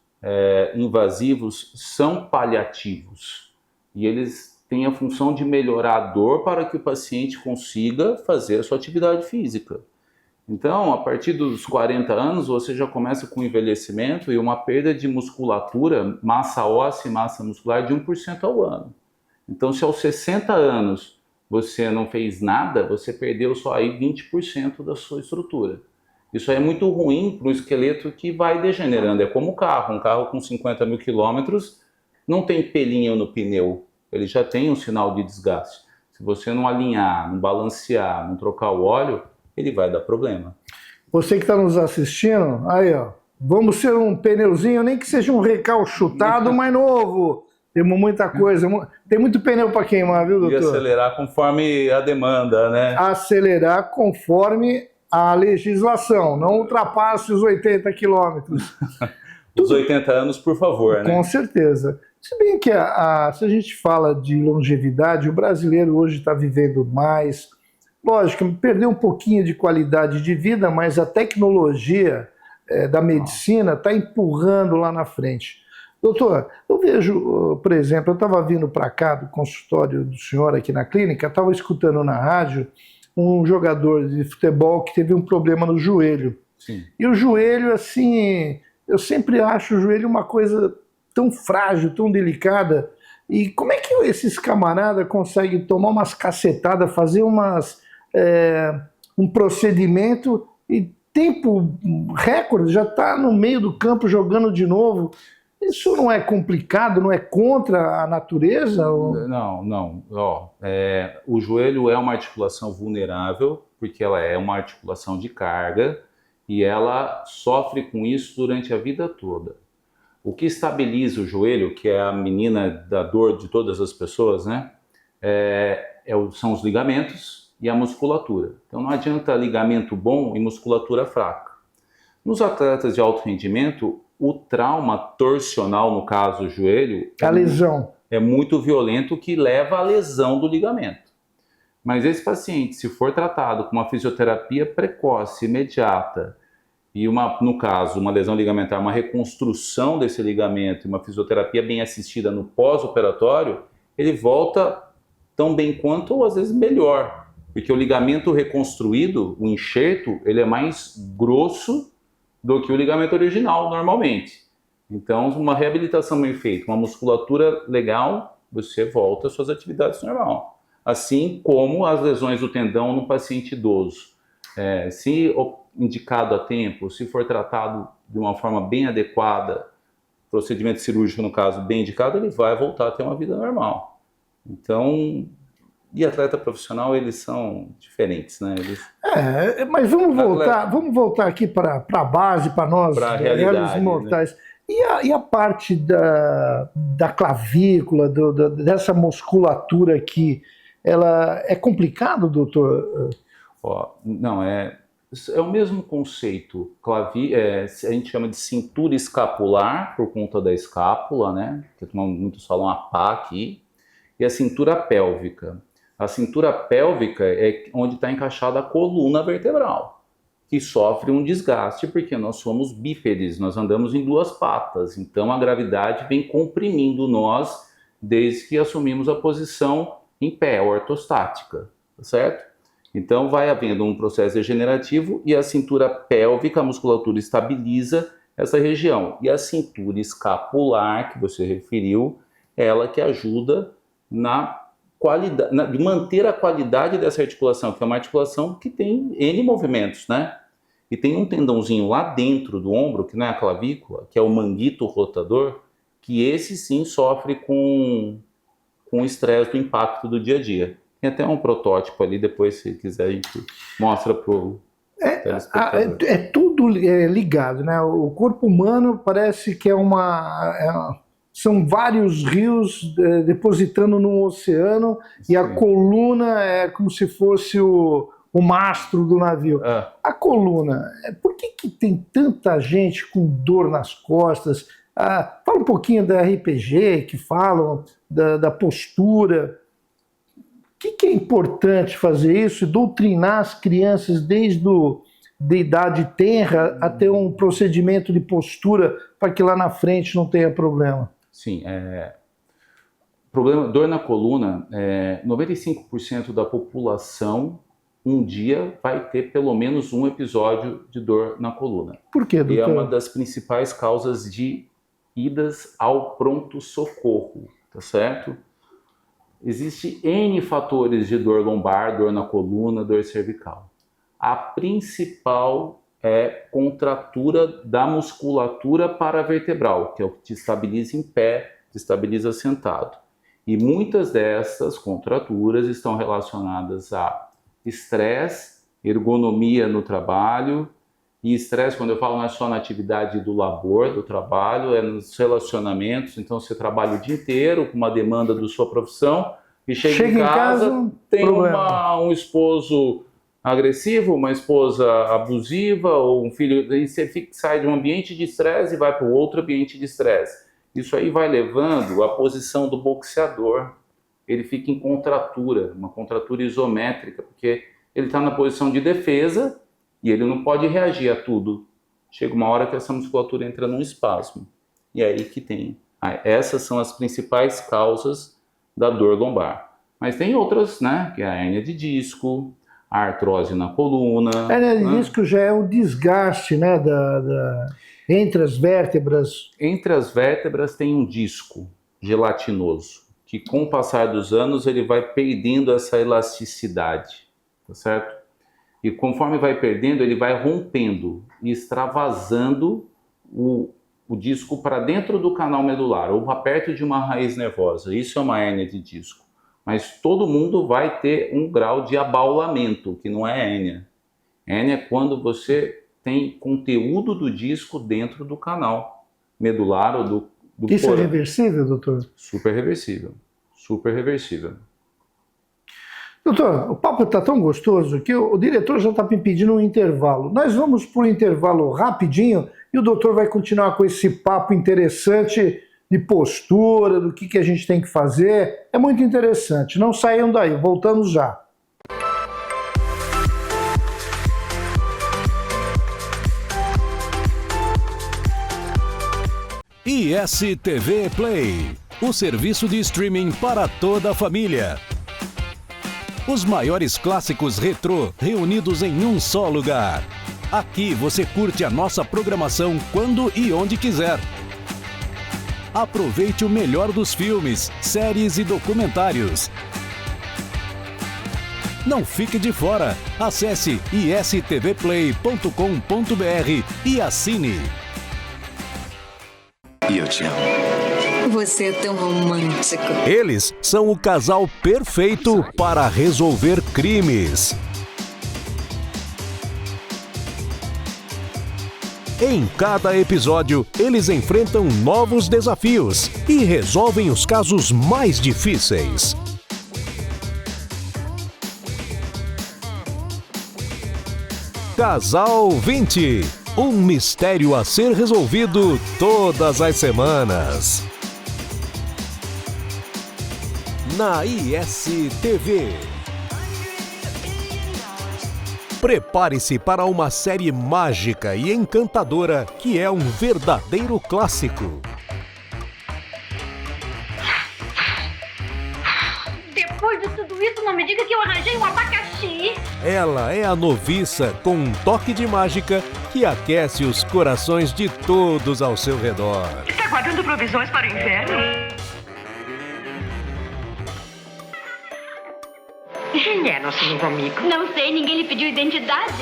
Speaker 8: invasivos são paliativos. E eles têm a função de melhorar a dor para que o paciente consiga fazer a sua atividade física. Então, a partir dos 40 anos, você já começa com envelhecimento e uma perda de musculatura, massa óssea e massa muscular de 1% ao ano. Então, se aos 60 anos você não fez nada, você perdeu só aí 20% da sua estrutura. Isso aí é muito ruim para um esqueleto que vai degenerando. É como o carro. Um carro com 50 mil quilômetros não tem pelinho no pneu. Ele já tem um sinal de desgaste. Se você não alinhar, não balancear, não trocar o óleo, ele vai dar problema.
Speaker 1: Você que está nos assistindo, aí ó, vamos ser um pneuzinho, nem que seja um recalchutado, mas novo. Temos muita coisa, tem muito pneu para queimar, viu, doutor?
Speaker 8: E acelerar conforme a demanda, né?
Speaker 1: Acelerar conforme a legislação, não ultrapasse os 80 quilômetros.
Speaker 8: Os 80 anos, por favor, né?
Speaker 1: Com certeza. Se bem que se a gente fala de longevidade, o brasileiro hoje está vivendo mais. Lógico, perdeu um pouquinho de qualidade de vida, mas a tecnologia da medicina está empurrando lá na frente. Doutor, eu vejo, por exemplo, eu estava vindo para cá do consultório do senhor aqui na clínica, estava escutando na rádio um jogador de futebol que teve um problema no joelho.
Speaker 8: Sim.
Speaker 1: E o joelho, assim, eu sempre acho o joelho uma coisa tão frágil, tão delicada. E como é que esses camaradas conseguem tomar umas cacetadas, fazer um procedimento e tempo recorde, já está no meio do campo jogando de novo? Isso não é complicado, não é contra a natureza?
Speaker 8: Não. O joelho é uma articulação vulnerável, porque ela é uma articulação de carga e ela sofre com isso durante a vida toda. O que estabiliza o joelho, que é a menina da dor de todas as pessoas, né? São os ligamentos e a musculatura. Então não adianta ligamento bom e musculatura fraca. Nos atletas de alto rendimento, o trauma torsional, no caso o joelho,
Speaker 1: a lesão
Speaker 8: é muito violento, que leva à lesão do ligamento. Mas esse paciente, se for tratado com uma fisioterapia precoce, imediata, e no caso, uma lesão ligamentar, uma reconstrução desse ligamento, uma fisioterapia bem assistida no pós-operatório, ele volta tão bem quanto, ou às vezes melhor, porque o ligamento reconstruído, o enxerto, ele é mais grosso do que o ligamento original, normalmente. Então, uma reabilitação bem feita, uma musculatura legal, você volta às suas atividades normal. Assim como as lesões do tendão no paciente idoso. Se indicado a tempo, se for tratado de uma forma bem adequada, procedimento cirúrgico, no caso, bem indicado, ele vai voltar a ter uma vida normal. Então, e atleta profissional, eles são diferentes, né?
Speaker 1: Mas vamos voltar aqui para a base, para nós, réis mortais. Né? E a parte da clavícula, dessa musculatura aqui, ela é complicado, doutor?
Speaker 8: Não, é o mesmo conceito. A gente chama de cintura escapular, por conta da escápula, né? Que muitos falam a pá aqui. E a cintura pélvica. A cintura pélvica é onde está encaixada a coluna vertebral, que sofre um desgaste porque nós somos bípedes, nós andamos em duas patas. Então a gravidade vem comprimindo nós desde que assumimos a posição em pé, ortostática, certo? Então vai havendo um processo degenerativo e a cintura pélvica, a musculatura estabiliza essa região. E a cintura escapular, que você referiu, ela que ajuda de manter a qualidade dessa articulação, que é uma articulação que tem N movimentos, né? E tem um tendãozinho lá dentro do ombro, que não é a clavícula, que é o manguito rotador, que esse sim sofre com o estresse do impacto do dia a dia. Tem até um protótipo ali, depois se quiser a gente mostra para o telespectador.
Speaker 1: É tudo ligado, né? O corpo humano parece que são vários rios depositando no oceano. Sim. E a coluna é como se fosse o mastro do navio. A coluna, por que tem tanta gente com dor nas costas? Fala um pouquinho da RPG, que falam da postura. O que é importante fazer isso? Doutrinar as crianças desde de idade tenra a ter um procedimento de postura para que lá na frente não tenha problema.
Speaker 8: Sim, dor na coluna, 95% da população um dia vai ter pelo menos um episódio de dor na coluna.
Speaker 1: Por quê, doutor?
Speaker 8: E é uma das principais causas de idas ao pronto-socorro, tá certo? Existem N fatores de dor lombar, dor na coluna, dor cervical. A principal é contratura da musculatura paravertebral, que é o que te estabiliza em pé, te estabiliza sentado. E muitas dessas contraturas estão relacionadas a estresse, ergonomia no trabalho. E estresse, quando eu falo, não é só na atividade do labor, do trabalho, é nos relacionamentos. Então você trabalha o dia inteiro com uma demanda da sua profissão e chega em casa tem um esposo agressivo, uma esposa abusiva ou um filho, e você sai de um ambiente de estresse e vai para o outro ambiente de estresse. Isso aí vai levando a posição do boxeador. Ele fica em contratura, uma contratura isométrica, porque ele está na posição de defesa e ele não pode reagir a tudo. Chega uma hora que essa musculatura entra num espasmo. E é aí que tem. Essas são as principais causas da dor lombar. Mas tem outras, né? Que é a hérnia de disco, a artrose na coluna.
Speaker 1: A hérnia de disco já é um desgaste, né? Entre as vértebras.
Speaker 8: Entre as vértebras tem um disco gelatinoso, que com o passar dos anos ele vai perdendo essa elasticidade, tá certo? E conforme vai perdendo, ele vai rompendo e extravasando o disco para dentro do canal medular, ou para perto de uma raiz nervosa. Isso é uma hérnia de disco. Mas todo mundo vai ter um grau de abaulamento, que não é hérnia. Hérnia é quando você tem conteúdo do disco dentro do canal medular ou do
Speaker 1: Isso é reversível, doutor?
Speaker 8: Super reversível. Super reversível.
Speaker 1: Doutor, o papo está tão gostoso que o diretor já está me pedindo um intervalo. Nós vamos para um intervalo rapidinho e o doutor vai continuar com esse papo interessante de postura, do que a gente tem que fazer. É muito interessante. Não saiam daí, voltamos já.
Speaker 3: ISTV Play, o serviço de streaming para toda a família. Os maiores clássicos retrô reunidos em um só lugar. Aqui você curte a nossa programação quando e onde quiser. Aproveite o melhor dos filmes, séries e documentários. Não fique de fora. Acesse istvplay.com.br e assine.
Speaker 9: E eu te amo. Você é tão romântico.
Speaker 3: Eles são o casal perfeito para resolver crimes. Em cada episódio, eles enfrentam novos desafios e resolvem os casos mais difíceis. Casal 20. Um mistério a ser resolvido todas as semanas. Na ISTV. Prepare-se para uma série mágica e encantadora que é um verdadeiro clássico.
Speaker 5: Depois de tudo isso, não me diga que eu arranjei um abacaxi.
Speaker 3: Ela é a noviça com um toque de mágica que aquece os corações de todos ao seu redor.
Speaker 5: Está guardando provisões para o inverno? Quem é nosso novo amigo?
Speaker 10: Não sei, ninguém lhe pediu identidade.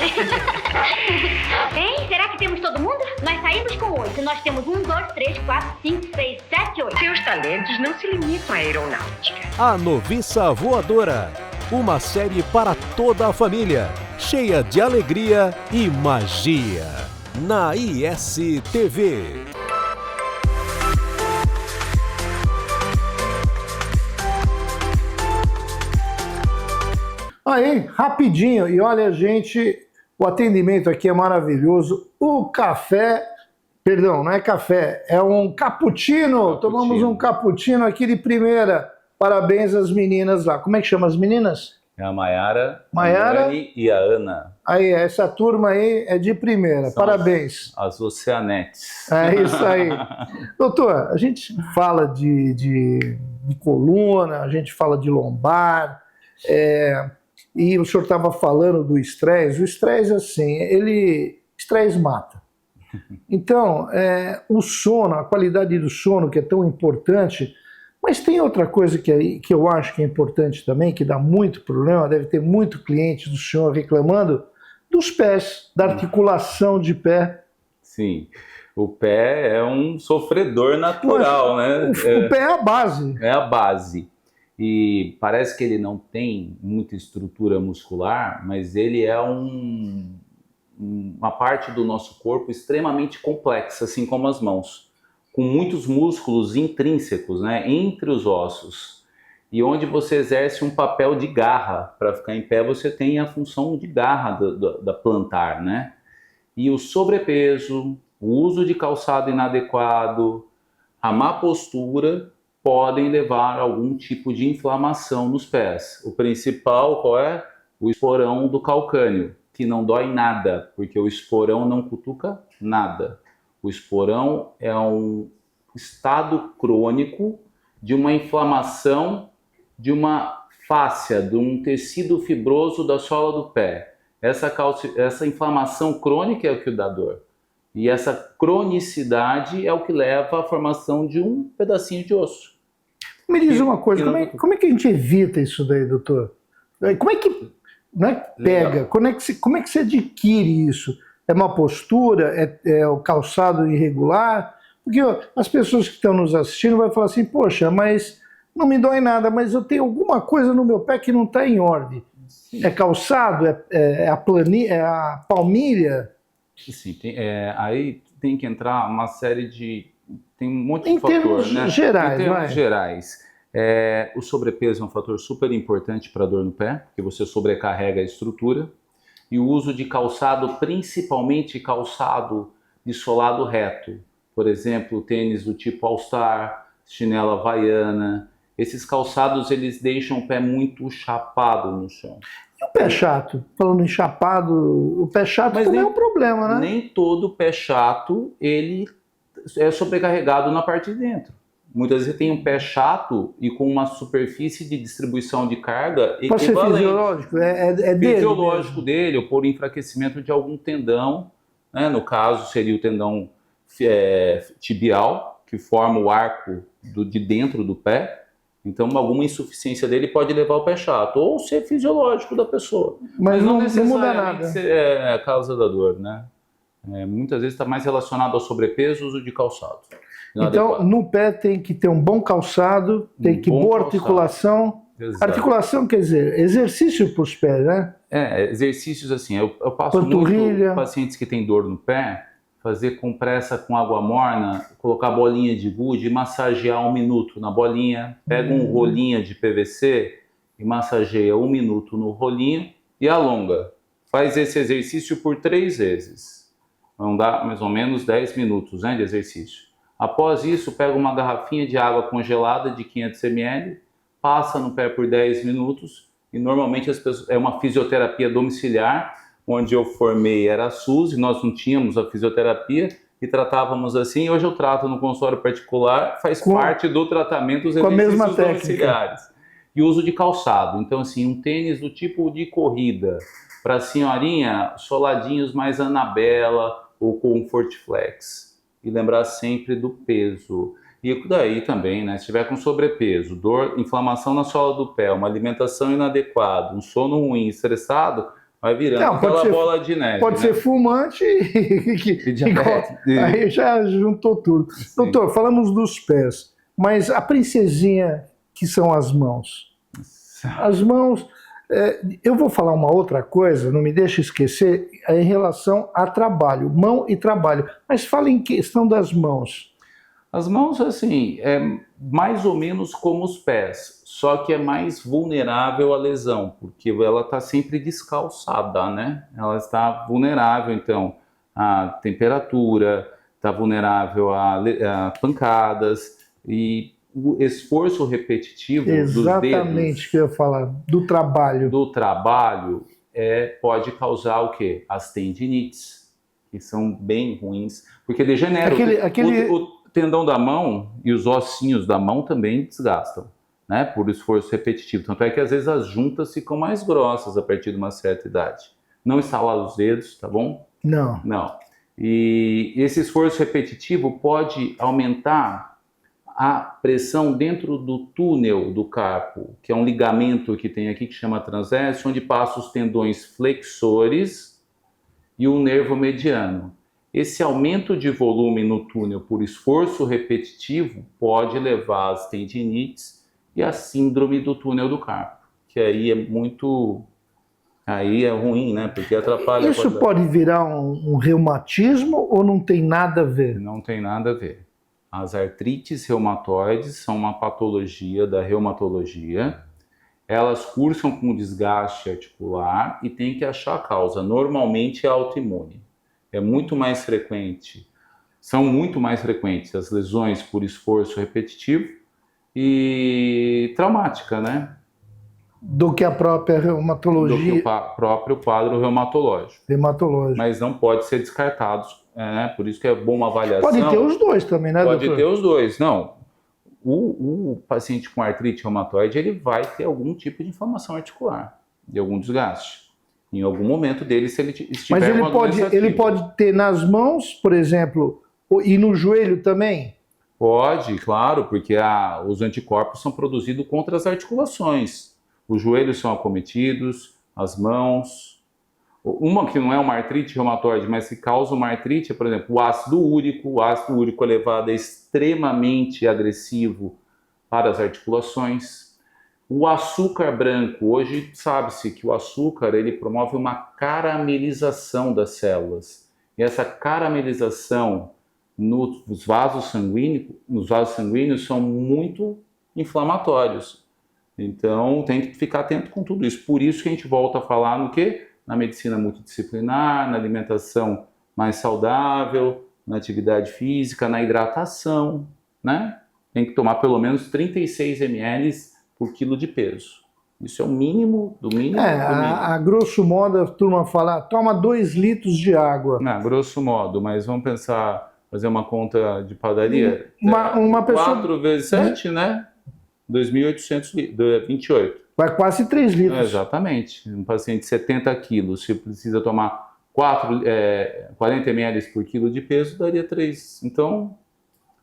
Speaker 10: Hein? Será que temos todo mundo? Nós saímos com 8. Nós temos 1, 2, 3, 4, 5, 6, 7, 8.
Speaker 5: Seus talentos não se limitam à aeronáutica.
Speaker 3: A Noviça Voadora. Uma série para toda a família, cheia de alegria e magia. Na ISTV.
Speaker 1: Aí, rapidinho, e olha, gente, o atendimento aqui é maravilhoso. O café, perdão, não é café, é um cappuccino. Tomamos um cappuccino aqui de primeira. Parabéns às meninas lá. Como é que chama as meninas?
Speaker 8: É a Maiara, a
Speaker 1: Dani
Speaker 8: e a Ana.
Speaker 1: Aí, essa turma aí é de primeira.
Speaker 8: São
Speaker 1: parabéns.
Speaker 8: As oceanetes.
Speaker 1: É isso aí. Doutor, a gente fala de coluna, a gente fala de lombar, e o senhor estava falando do estresse. O estresse, assim, estresse mata. Então, o sono, a qualidade do sono, que é tão importante. Mas tem outra coisa que eu acho que é importante também, que dá muito problema, deve ter muito cliente do senhor reclamando, dos pés, da articulação de pé.
Speaker 8: Sim, o pé é um sofredor natural, né?
Speaker 1: O pé é a base.
Speaker 8: É a base. E parece que ele não tem muita estrutura muscular, mas ele é uma parte do nosso corpo extremamente complexa, assim como as mãos, com muitos músculos intrínsecos, né, entre os ossos. E onde você exerce um papel de garra. Para ficar em pé, você tem a função de garra da plantar, né? E o sobrepeso, o uso de calçado inadequado, a má postura podem levar a algum tipo de inflamação nos pés. O principal, qual é? O esporão do calcâneo, que não dói nada, porque o esporão não cutuca nada. O esporão é um estado crônico de uma inflamação de uma fáscia, de um tecido fibroso da sola do pé. Essa inflamação crônica é o que dá dor. E essa cronicidade é o que leva à formação de um pedacinho de osso.
Speaker 1: Me diz uma coisa, como é que a gente evita isso daí, doutor? Como é que pega? Como é que se adquire isso? É uma postura? É o calçado irregular? Porque as pessoas que estão nos assistindo vão falar assim, poxa, mas não me dói nada, mas eu tenho alguma coisa no meu pé que não está em ordem. Sim. É calçado? É a palmilha?
Speaker 8: Sim, aí tem que entrar uma série de... Tem um monte de fator, né?
Speaker 1: Gerais,
Speaker 8: em termos gerais, o sobrepeso é um fator super importante para dor no pé, porque você sobrecarrega a estrutura. E o uso de calçado, principalmente calçado de solado reto. Por exemplo, tênis do tipo All-Star, chinela havaiana. Esses calçados, eles deixam o pé muito chapado no chão.
Speaker 1: E o pé chato? Falando em chapado, o pé chato também é um problema, né?
Speaker 8: Nem todo pé chato, ele é sobrecarregado na parte de dentro. Muitas vezes você tem um pé chato e com uma superfície de distribuição de carga equivalente.
Speaker 1: Pode ser fisiológico? É
Speaker 8: fisiológico dele, ou por enfraquecimento de algum tendão, né? No caso seria o tendão tibial, que forma o arco de dentro do pé. Então alguma insuficiência dele pode levar ao pé chato, ou ser fisiológico da pessoa.
Speaker 1: Mas não muda nada.
Speaker 8: É a causa da dor, né? Muitas vezes está mais relacionado ao sobrepeso e uso de calçado.
Speaker 1: Então, no pé tem que ter um bom calçado, tem que boa articulação.
Speaker 8: Exato.
Speaker 1: Articulação quer dizer exercício para os pés, né?
Speaker 8: Exercícios assim. Eu passo
Speaker 1: Panturrilha.
Speaker 8: muito pacientes que têm dor no pé, fazer compressa com água morna, colocar bolinha de gude e massagear 1 minuto na bolinha. Pega um rolinho de PVC e massageia 1 minuto no rolinho e alonga. Faz esse exercício por 3 vezes. Vão dar mais ou menos 10 minutos, né, de exercício. Após isso, pega uma garrafinha de água congelada de 500 ml, passa no pé por 10 minutos e normalmente é uma fisioterapia domiciliar, onde eu formei era a SUS e nós não tínhamos a fisioterapia e tratávamos assim. Hoje eu trato no consultório particular, faz parte do tratamento dos exercícios domiciliares. E uso de calçado. Então, assim, um tênis do tipo de corrida, para a senhorinha, soladinhos mais Anabela ou Comfort Flex. E lembrar sempre do peso. E daí também, né? Se tiver com sobrepeso, dor, inflamação na sola do pé, uma alimentação inadequada, um sono ruim, estressado, vai virando aquela bola de neve.
Speaker 1: Pode ser fumante e diabetes. Aí já juntou tudo. Sim. Doutor, falamos dos pés, mas a princesinha que são as mãos. As mãos... eu vou falar uma outra coisa, não me deixe esquecer, em relação a trabalho, mão e trabalho. Mas fala em questão das mãos.
Speaker 8: As mãos, assim, é mais ou menos como os pés, só que é mais vulnerável à lesão, porque ela está sempre descalçada, né? Ela está vulnerável, então, à temperatura, está vulnerável a pancadas e o esforço repetitivo dos dedos.
Speaker 1: Exatamente o que eu ia falar, do trabalho.
Speaker 8: Do trabalho pode causar o quê? As tendinites, que são bem ruins, porque degenera. O tendão da mão e os ossinhos da mão também desgastam, né? Por esforço repetitivo. Tanto é que às vezes as juntas ficam mais grossas a partir de uma certa idade. Não estalar os dedos, tá bom?
Speaker 1: Não.
Speaker 8: E esse esforço repetitivo pode aumentar a pressão dentro do túnel do carpo, que é um ligamento que tem aqui que chama transverso, onde passa os tendões flexores e o nervo mediano. Esse aumento de volume no túnel por esforço repetitivo pode levar às tendinites e à síndrome do túnel do carpo, que aí é muito... Aí é ruim, né? Porque atrapalha...
Speaker 1: Isso pode virar um reumatismo ou não tem nada a ver?
Speaker 8: Não tem nada a ver. As artrites reumatoides são uma patologia da reumatologia. Elas cursam com desgaste articular e tem que achar a causa. Normalmente é autoimune. É muito mais frequente, são muito mais frequentes as lesões por esforço repetitivo e traumática, né?
Speaker 1: Do que a própria reumatologia.
Speaker 8: Do que o próprio quadro reumatológico. Mas não pode ser descartado, né? Por isso que é bom uma avaliação.
Speaker 1: Pode ter os dois também, né,
Speaker 8: Pode
Speaker 1: doutor?
Speaker 8: ter os dois, não. O paciente com artrite reumatoide, ele vai ter algum tipo de inflamação articular, de algum desgaste. Em algum momento dele, se ele estiver
Speaker 1: Mas
Speaker 8: com a doença ativa.
Speaker 1: ele pode ter nas mãos, por exemplo, e no joelho também?
Speaker 8: Pode, claro, porque os anticorpos são produzidos contra as articulações. Os joelhos são acometidos, as mãos. Uma que não é uma artrite reumatoide, mas que causa uma artrite, é, por exemplo, o ácido úrico. O ácido úrico elevado é extremamente agressivo para as articulações. O açúcar branco, hoje sabe-se que o açúcar ele promove uma caramelização das células. E essa caramelização nos vasos sanguíneos são muito inflamatórios. Então tem que ficar atento com tudo isso. Por isso que a gente volta a falar no quê? Na medicina multidisciplinar, na alimentação mais saudável, na atividade física, na hidratação, né? Tem que tomar pelo menos 36 ml por quilo de peso. Isso é o mínimo do mínimo.
Speaker 1: A grosso modo a turma fala, toma 2 litros de água.
Speaker 8: Não, grosso modo, mas vamos pensar, fazer uma conta de padaria.
Speaker 1: Uma pessoa...
Speaker 8: 4 vezes 7, né? 2.800 28.
Speaker 1: Vai quase 3 litros.
Speaker 8: Exatamente. Um paciente de 70 quilos, se precisa tomar 40 ml por quilo de peso, daria 3. Então,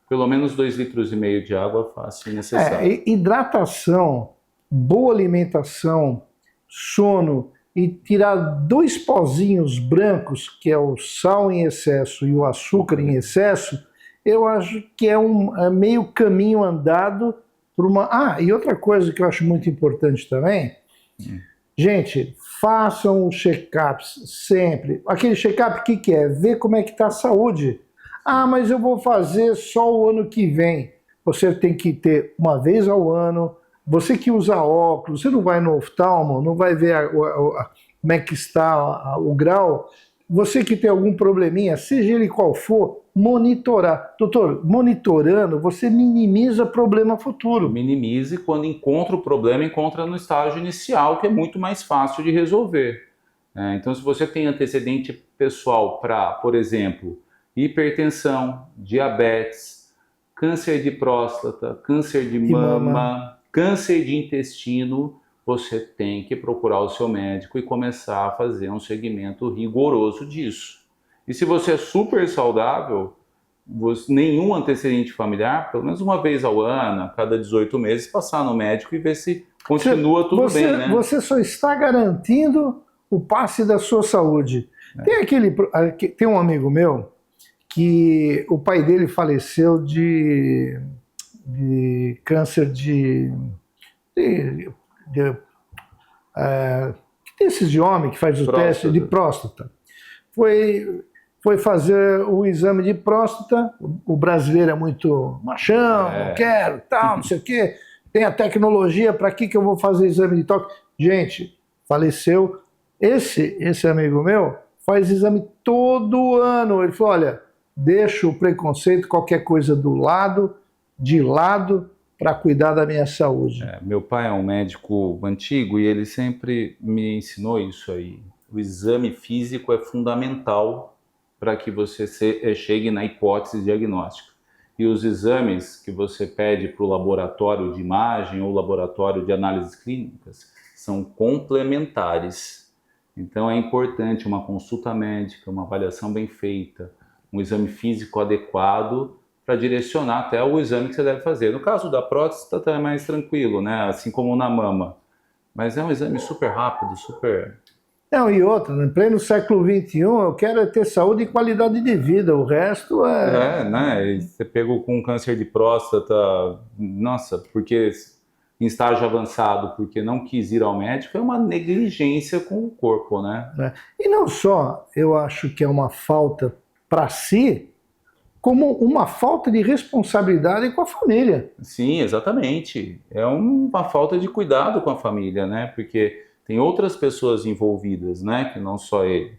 Speaker 8: pelo menos 2,5 litros de água fácil e necessário.
Speaker 1: Hidratação, boa alimentação, sono e tirar 2 pozinhos brancos, que é o sal em excesso e o açúcar em excesso, eu acho que é meio caminho andado por uma... e outra coisa que eu acho muito importante também, gente, façam os check-ups sempre. Aquele check-up, o que é? Ver como é que está a saúde. Mas eu vou fazer só o ano que vem. Você tem que ter uma vez ao ano. Você que usa óculos, você não vai no oftalmo, não vai ver como é que está o grau. Você que tem algum probleminha, seja ele qual for, monitorar. Doutor, monitorando, você minimiza problema futuro.
Speaker 8: Minimize quando encontra o problema, encontra no estágio inicial, que é muito mais fácil de resolver. Então, se você tem antecedente pessoal para, por exemplo, hipertensão, diabetes, câncer de próstata, câncer de mama, câncer de intestino, você tem que procurar o seu médico e começar a fazer um segmento rigoroso disso. E se você é super saudável, nenhum antecedente familiar, pelo menos uma vez ao ano, a cada 18 meses, passar no médico e ver se continua tudo bem, né?
Speaker 1: Você só está garantindo o passe da sua saúde. Tem um amigo meu que o pai dele faleceu de câncer desses de homem que faz o teste de próstata. Foi fazer o exame de próstata. O brasileiro é muito machão, não quero, tal, não sei o quê. Tem a tecnologia, para que eu vou fazer exame de toque? Gente, faleceu. Esse amigo meu faz exame todo ano. Ele falou, olha, deixa o preconceito, qualquer coisa de lado, para cuidar da minha saúde.
Speaker 8: Meu pai é um médico antigo e ele sempre me ensinou isso aí. O exame físico é fundamental para que você chegue na hipótese diagnóstica. E os exames que você pede para o laboratório de imagem ou laboratório de análises clínicas são complementares. Então é importante uma consulta médica, uma avaliação bem feita, um exame físico adequado para direcionar até o exame que você deve fazer. No caso da próstata é mais tranquilo, né? Assim como na mama. Mas é um exame super rápido, super
Speaker 1: Não, e outra, em pleno século XXI, eu quero ter saúde e qualidade de vida, o resto
Speaker 8: né? E você pegou com câncer de próstata, nossa, porque em estágio avançado, porque não quis ir ao médico, é uma negligência com o corpo, né?
Speaker 1: E não só, eu acho que é uma falta para si, como uma falta de responsabilidade com a família.
Speaker 8: Sim, exatamente. É uma falta de cuidado com a família, né? Porque tem outras pessoas envolvidas, né? Que não só ele.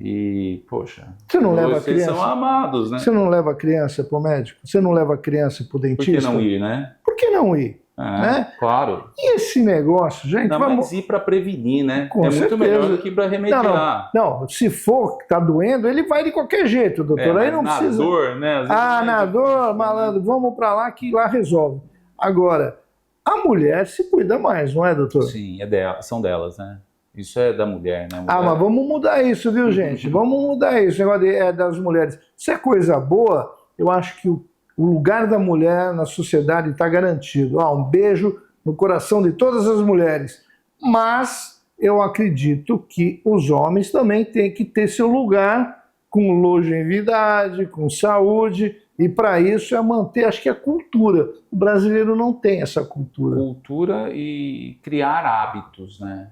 Speaker 8: E, poxa,
Speaker 1: você não leva a criança,
Speaker 8: são amados, né?
Speaker 1: Você não leva a criança para o médico? Você não leva a criança para o dentista?
Speaker 8: Por que não ir, né?
Speaker 1: Por que não ir? Né?
Speaker 8: Claro.
Speaker 1: E esse negócio, gente...
Speaker 8: Não, mas ir para prevenir, né?
Speaker 1: Com
Speaker 8: é
Speaker 1: certeza.
Speaker 8: Muito melhor do que para remediar.
Speaker 1: Não, se for que tá doendo, ele vai de qualquer jeito, doutor. Aí não precisa...
Speaker 8: dor, né?
Speaker 1: Na dor, malandro, vamos para lá que lá resolve. Agora, a mulher se cuida mais, não é, doutor?
Speaker 8: Sim, são delas, né? Isso é da mulher, né?
Speaker 1: Mas vamos mudar isso, viu, gente? Vamos mudar isso. O negócio das mulheres. Se é coisa boa, eu acho que o lugar da mulher na sociedade está garantido. Um beijo no coração de todas as mulheres. Mas eu acredito que os homens também têm que ter seu lugar com longevidade, com saúde, e para isso é manter, acho que a cultura. O brasileiro não tem essa cultura.
Speaker 8: Cultura e criar hábitos, né?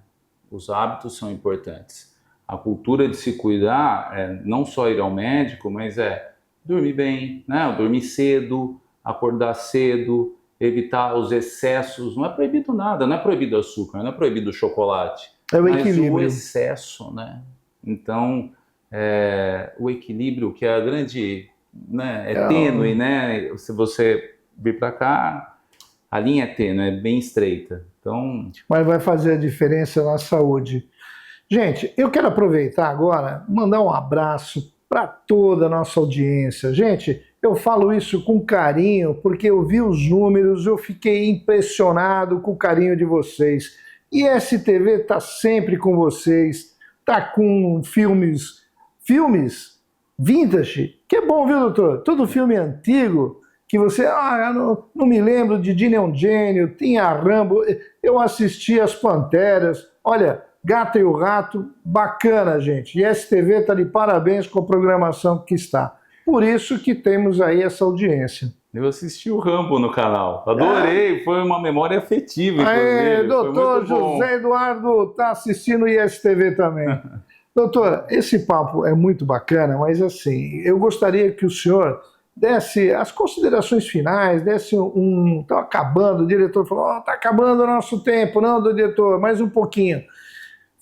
Speaker 8: Os hábitos são importantes. A cultura de se cuidar é não só ir ao médico, mas dormir bem, né? Dormir cedo, acordar cedo, evitar os excessos. Não é proibido nada, não é proibido açúcar, não é proibido chocolate.
Speaker 1: É o equilíbrio.
Speaker 8: Mas o excesso, né? Então, o equilíbrio, que é a grande... Né? É tênue, né? Se você vir para cá, a linha é tênue, é bem estreita. Então...
Speaker 1: Mas vai fazer a diferença na saúde. Gente, eu quero aproveitar agora, mandar um abraço para toda a nossa audiência. Gente, eu falo isso com carinho, porque eu vi os números, eu fiquei impressionado com o carinho de vocês. E STV está sempre com vocês, está com filmes vintage, que é bom, viu, doutor? Todo filme antigo, que você, eu não me lembro de Dini é um Gênio, tinha Rambo, eu assisti As Panteras, olha, Gata e o Rato, bacana, gente. E STV está de parabéns com a programação que está. Por isso que temos aí essa audiência.
Speaker 8: Eu assisti o Rambo no canal, adorei, foi uma memória afetiva, inclusive.
Speaker 1: Doutor José Eduardo está assistindo o ISTV também. Doutor, esse papo é muito bacana, mas assim, eu gostaria que o senhor desse as considerações finais, desse tá acabando, o diretor falou, tá acabando o nosso tempo, não, diretor, mais um pouquinho.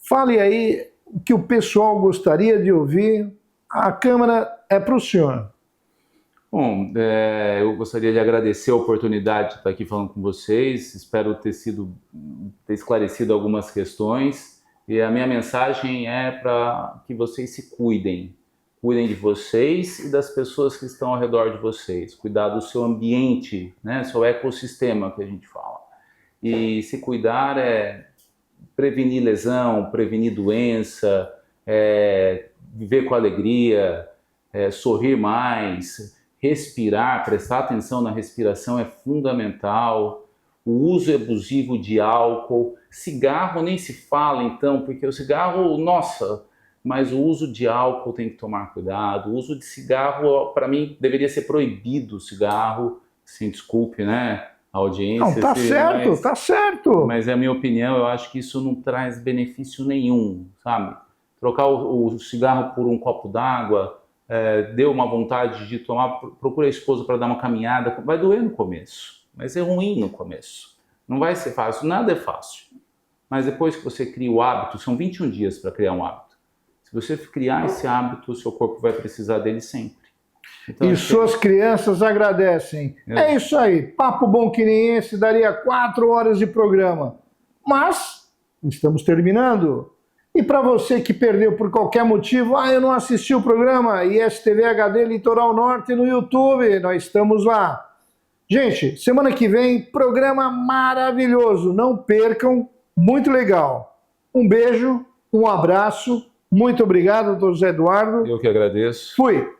Speaker 1: Fale aí o que o pessoal gostaria de ouvir, a câmera é para o senhor.
Speaker 8: Bom, eu gostaria de agradecer a oportunidade de estar aqui falando com vocês, espero ter esclarecido algumas questões. E a minha mensagem é para que vocês se cuidem. Cuidem de vocês e das pessoas que estão ao redor de vocês. Cuidar do seu ambiente, né? Seu ecossistema que a gente fala. E se cuidar é prevenir lesão, prevenir doença, viver com alegria, sorrir mais, respirar, prestar atenção na respiração é fundamental. O uso abusivo de álcool, cigarro nem se fala então, porque o cigarro, nossa, mas o uso de álcool tem que tomar cuidado. O uso de cigarro, para mim, deveria ser proibido o cigarro, sim, desculpe, né, a audiência.
Speaker 1: Não, tá certo, tá certo.
Speaker 8: Mas é a minha opinião, eu acho que isso não traz benefício nenhum, sabe? Trocar o cigarro por um copo d'água, deu uma vontade de tomar, procura a esposa para dar uma caminhada, vai doer no começo. Mas é ruim no começo. Não vai ser fácil, nada é fácil. Mas depois que você cria o hábito, são 21 dias para criar um hábito. Se você criar esse hábito, o seu corpo vai precisar dele sempre. Então,
Speaker 1: e suas crianças agradecem. É isso aí. Papo bom que nem esse daria 4 horas de programa. Mas estamos terminando. E para você que perdeu por qualquer motivo, eu não assisti o programa, ISTV HD Litoral Norte no YouTube, nós estamos lá. Gente, semana que vem, programa maravilhoso. Não percam, muito legal. Um beijo, um abraço. Muito obrigado, doutor José Eduardo.
Speaker 8: Eu que agradeço.
Speaker 1: Fui.